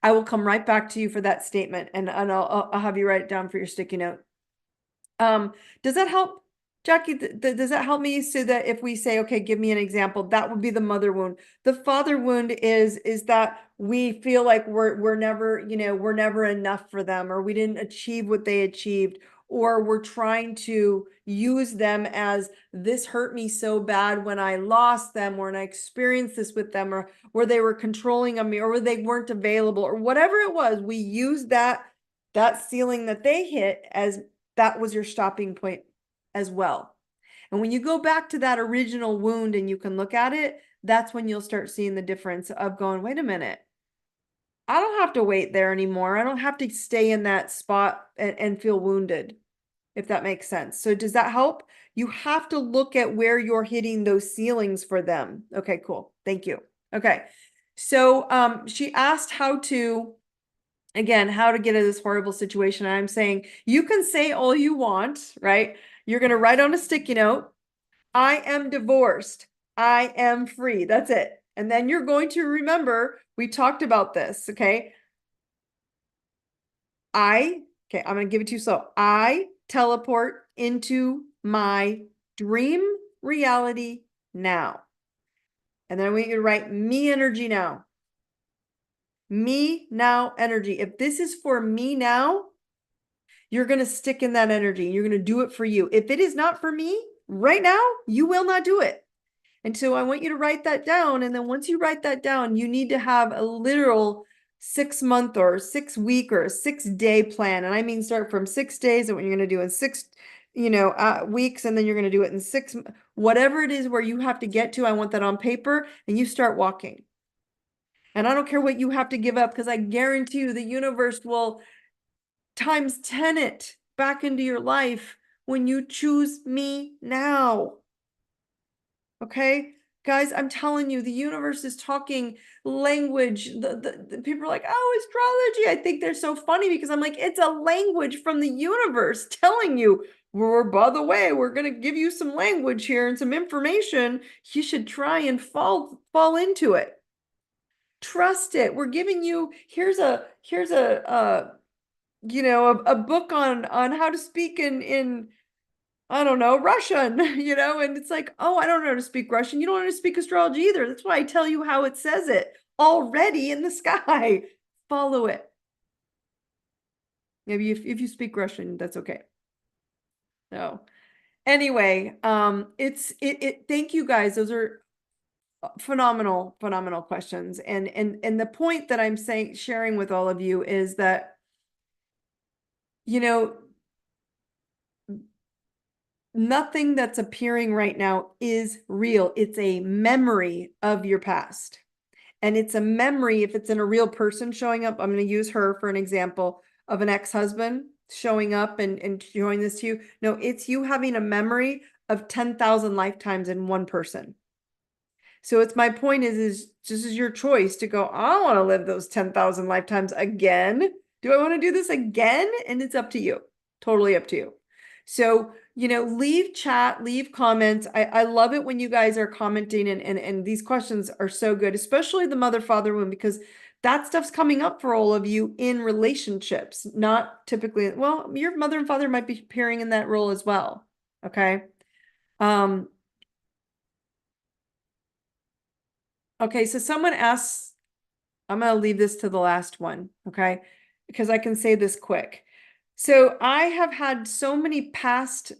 Speaker 1: I will come right back to you for that statement and I'll have you write it down for your sticky note. Does that help, Jackie? Does that help me so that if we say, okay, give me an example, that would be the mother wound. The father wound is that we feel like we're never, we're never enough for them, or we didn't achieve what they achieved, or we're trying to use them as this hurt me so bad when I lost them, or when I experienced this with them, or where they were controlling on me, or where they weren't available, or whatever it was, we use that ceiling that they hit as that was your stopping point as well. And when you go back to that original wound and you can look at it, that's when you'll start seeing the difference of going, wait a minute, I don't have to wait there anymore. I don't have to stay in that spot and feel wounded, if that makes sense. So does that help? You have to look at where you're hitting those ceilings for them. Okay, cool. Thank you. Okay. So she asked how to get out of this horrible situation. And I'm saying, you can say all you want, right? You're going to write on a sticky note, I am divorced. I am free. That's it. And then you're going to remember, we talked about this. Okay. I'm going to give it to you slow. I teleport into my dream reality now. And then I want you to write me energy now. Me now energy. If this is for me now, you're going to stick in that energy. You're going to do it for you. If it is not for me right now, you will not do it. And so I want you to write that down. And then once you write that down, you need to have a literal 6-month or 6-week or a 6-day plan. And I mean, start from 6 days and what you're going to do in 6, weeks. And then you're going to do it in 6, whatever it is where you have to get to. I want that on paper and you start walking. And I don't care what you have to give up, because I guarantee you the universe will times 10 it back into your life when you choose me now. Okay. Guys, I'm telling you, the universe is talking language. The people are like, oh, astrology. I think they're so funny because I'm like, it's a language from the universe telling you, we're, by the way, we're going to give you some language here and some information. You should try and fall into it. Trust it. We're giving you, here's a a book on how to speak in I don't know, Russian, and it's like, oh, I don't know how to speak Russian. You don't know how to speak astrology either. That's why I tell you how it says it already in the sky. Follow it. Maybe if you speak Russian, that's okay. So anyway, thank you guys. Those are phenomenal questions. And the point that I'm sharing with all of you is that, you know, nothing that's appearing right now is real. It's a memory of your past. And it's a memory, if it's in a real person showing up, I'm going to use her for an example of an ex-husband showing up and showing this to you. No, it's you having a memory of 10,000 lifetimes in one person. So it's my point is this is your choice to go, I don't want to live those 10,000 lifetimes again. Do I want to do this again? And it's up to you. Totally up to you. So, leave chat, leave comments. I love it when you guys are commenting and these questions are so good, especially the mother father one, because that stuff's coming up for all of you in relationships, not typically, well, your mother and father might be appearing in that role as well. Okay. Okay, so someone asks, I'm going to leave this to the last one, okay? Because I can say this quick. So I have had so many past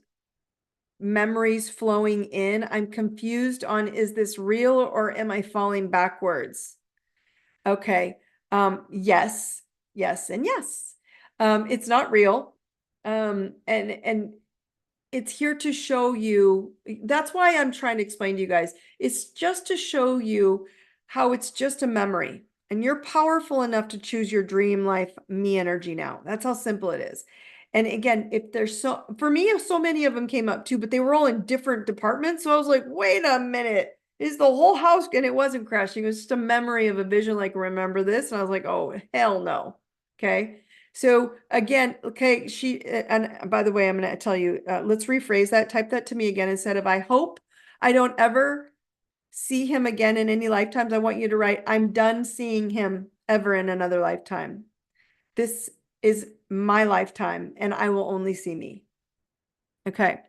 Speaker 1: memories flowing in. I'm confused on, is this real or am I falling backwards? Okay. Yes, and yes. It's not real. And it's here to show you. That's why I'm trying to explain to you guys. It's just to show you how it's just a memory. And you're powerful enough to choose your dream life, me energy now. That's how simple it is. And again, if there's for me, so many of them came up too, but they were all in different departments. So I was like, wait a minute, is the whole house? And it wasn't crashing. It was just a memory of a vision, like, remember this? And I was like, oh, hell no. Okay. So again, okay, and by the way, I'm going to tell you, let's rephrase that, type that to me again instead of, I hope I don't ever see him again in any lifetimes. I want you to write, I'm done seeing him ever in another lifetime. This is my lifetime and I will only see me. Okay.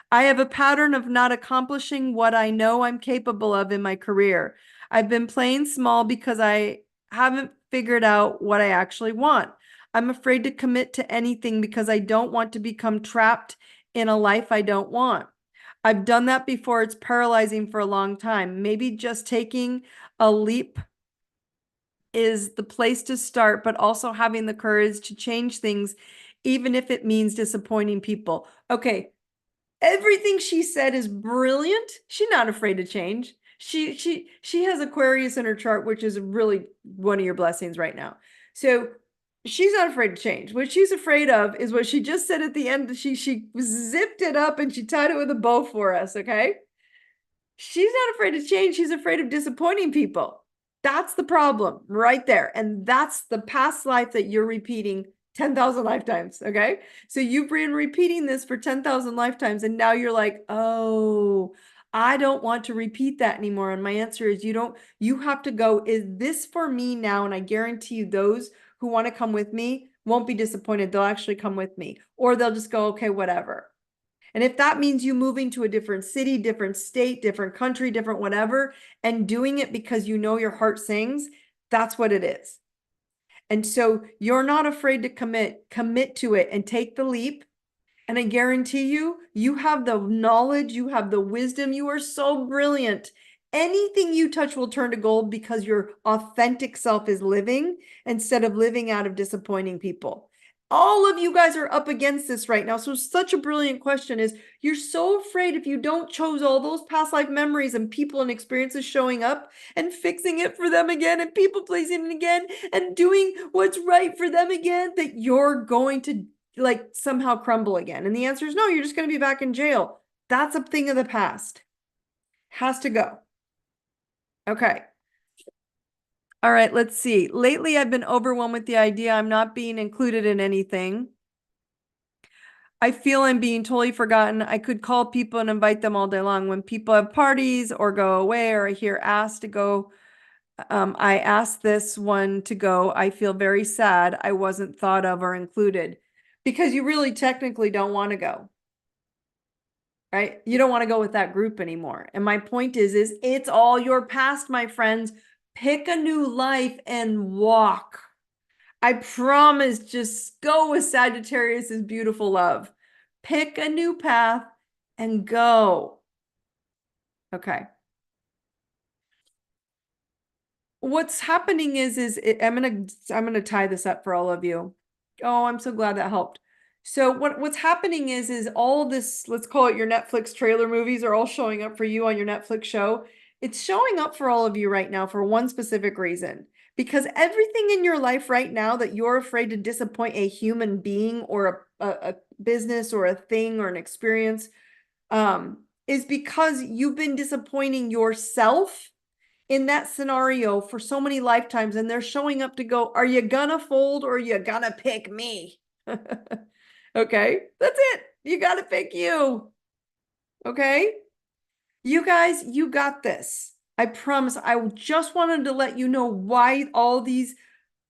Speaker 1: I have a pattern of not accomplishing what I know I'm capable of in my career. I've been playing small because I haven't figured out what I actually want. I'm afraid to commit to anything because I don't want to become trapped in a life I don't want. I've done that before. It's paralyzing for a long time. Maybe just taking a leap is the place to start, but also having the courage to change things, even if it means disappointing people. Okay, everything she said is brilliant. She's not afraid to change. She has Aquarius in her chart, which is really one of your blessings right now. So she's not afraid to change. What she's afraid of is what she just said at the end. She zipped it up and she tied it with a bow for us. Okay. She's not afraid to change. She's afraid of disappointing people. That's the problem right there. And that's the past life that you're repeating 10,000 lifetimes. Okay. So you've been repeating this for 10,000 lifetimes. And now you're like, oh, I don't want to repeat that anymore. And my answer is you have to go, is this for me now? And I guarantee you those who want to come with me won't be disappointed. They'll actually come with me, or they'll just go, okay, whatever. And if that means you moving to a different city, different state, different country, different whatever, and doing it because you know your heart sings, that's what it is. And so you're not afraid to commit to it and take the leap. And I guarantee you, you have the knowledge, you have the wisdom, you are so brilliant. Anything you touch will turn to gold because your authentic self is living instead of living out of disappointing people. All of you guys are up against this right now. So such a brilliant question is, you're so afraid if you don't choose all those past life memories and people and experiences showing up and fixing it for them again and people pleasing it again and doing what's right for them again, that you're going to like somehow crumble again. And the answer is no, you're just going to be back in jail. That's a thing of the past. Has to go. Okay. All right, let's see. Lately, I've been overwhelmed with the idea I'm not being included in anything. I feel I'm being totally forgotten. I could call people and invite them all day long. When people have parties or go away or I hear asked to go, I asked this one to go. I feel very sad I wasn't thought of or included because you really technically don't want to go, right? You don't want to go with that group anymore. And my point is it's all your past, my friends. Pick a new life and walk. I promise, just go with Sagittarius's beautiful love. Pick a new path and go. Okay. What's happening I'm gonna tie this up for all of you. Oh, I'm so glad that helped. So what's happening is all this, let's call it your Netflix trailer movies, are all showing up for you on your Netflix show. It's showing up for all of you right now for one specific reason. Because everything in your life right now that you're afraid to disappoint a human being or a business or a thing or an experience, is because you've been disappointing yourself in that scenario for so many lifetimes, and they're showing up to go, are you gonna fold or are you gonna pick me? Okay, that's it. You gotta pick you. Okay, you guys, you got this. I promise. I just wanted to let you know why all these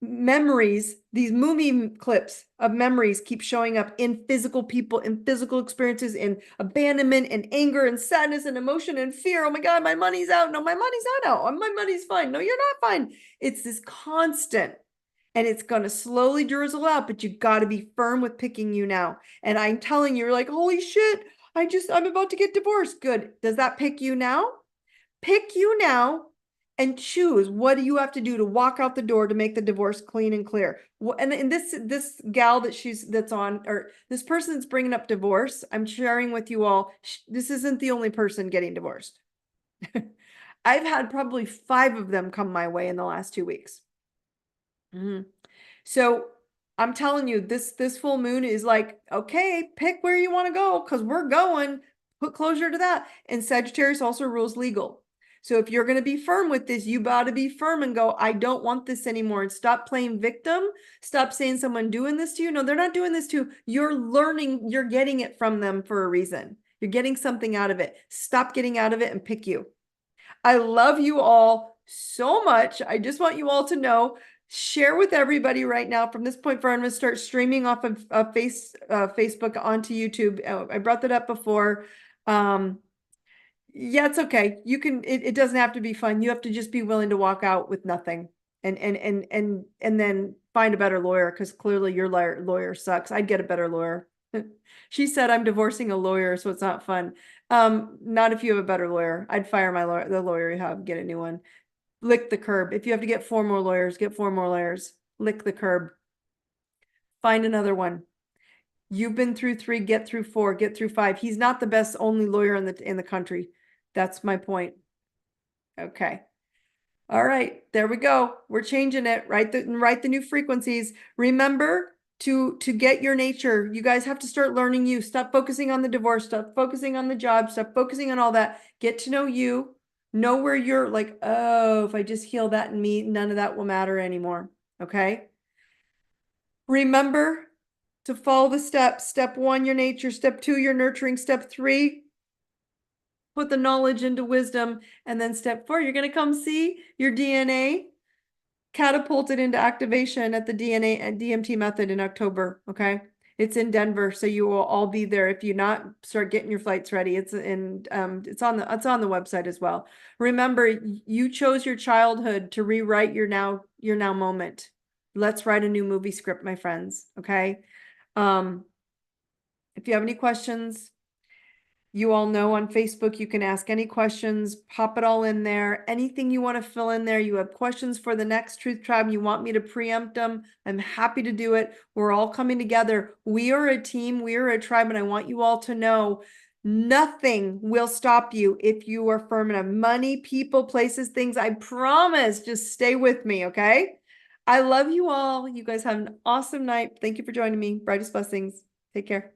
Speaker 1: memories, these movie clips of memories keep showing up in physical people, in physical experiences, in abandonment and anger and sadness and emotion and fear. Oh my God, my money's out. No, my money's not out. Oh, my money's fine. No, you're not fine. It's this constant, and it's going to slowly drizzle out, but you got to be firm with picking you now. And I'm telling you, you're like, holy shit, I'm about to get divorced. Good. Does that pick you now? Pick you now and choose what do you have to do to walk out the door to make the divorce clean and clear. And this gal that's on, or this person that's bringing up divorce, I'm sharing with you all, this isn't the only person getting divorced. I've had probably 5 of them come my way in the last 2 weeks. So I'm telling you, this full moon is like, okay, pick where you want to go because we're going. Put closure to that. And Sagittarius also rules legal. So if you're going to be firm with this, you got to be firm and go, I don't want this anymore. And stop playing victim. Stop saying someone doing this to you. No, they're not doing this to you. You're learning, you're getting it from them for a reason. You're getting something out of it. Stop getting out of it and pick you. I love you all so much. I just want you all to know, share with everybody right now. From this point forward, I'm going to start streaming off of Facebook onto YouTube. I brought that up before. Yeah, it's okay. You can, it doesn't have to be fun. You have to just be willing to walk out with nothing and then find a better lawyer because clearly your lawyer sucks. I'd get a better lawyer. She said I'm divorcing a lawyer, so it's not fun. Not if you have a better lawyer. I'd fire my lawyer, the lawyer you have, get a new one. Lick the curb. If you have to get 4 more lawyers, get 4 more lawyers. Lick the curb. Find another one. You've been through 3, get through 4, get through 5. He's not the best only lawyer in the country. That's my point. Okay. All right, there we go. We're changing it. Write the new frequencies. Remember to get your nature. You guys have to start learning you. Stop focusing on the divorce, stop focusing on the job, stop focusing on all that. Get to know you. Know where you're like, oh, if I just heal that in me, none of that will matter anymore. Okay? Remember to follow the steps. Step 1, your nature. Step 2, your nurturing. Step 3, put the knowledge into wisdom. And then step 4, you're going to come see your DNA catapulted into activation at the DNA and DMT method in October. Okay. It's in Denver. So you will all be there. If you not, start getting your flights ready. It's on the website as well. Remember, you chose your childhood to rewrite your now moment. Let's write a new movie script, my friends. Okay. If you have any questions, you all know on Facebook, you can ask any questions, pop it all in there. Anything you want to fill in there. You have questions for the next Truth Tribe. You want me to preempt them. I'm happy to do it. We're all coming together. We are a team. We are a tribe. And I want you all to know nothing will stop you if you are firm enough. Money, people, places, things. I promise. Just stay with me. Okay. I love you all. You guys have an awesome night. Thank you for joining me. Brightest blessings. Take care.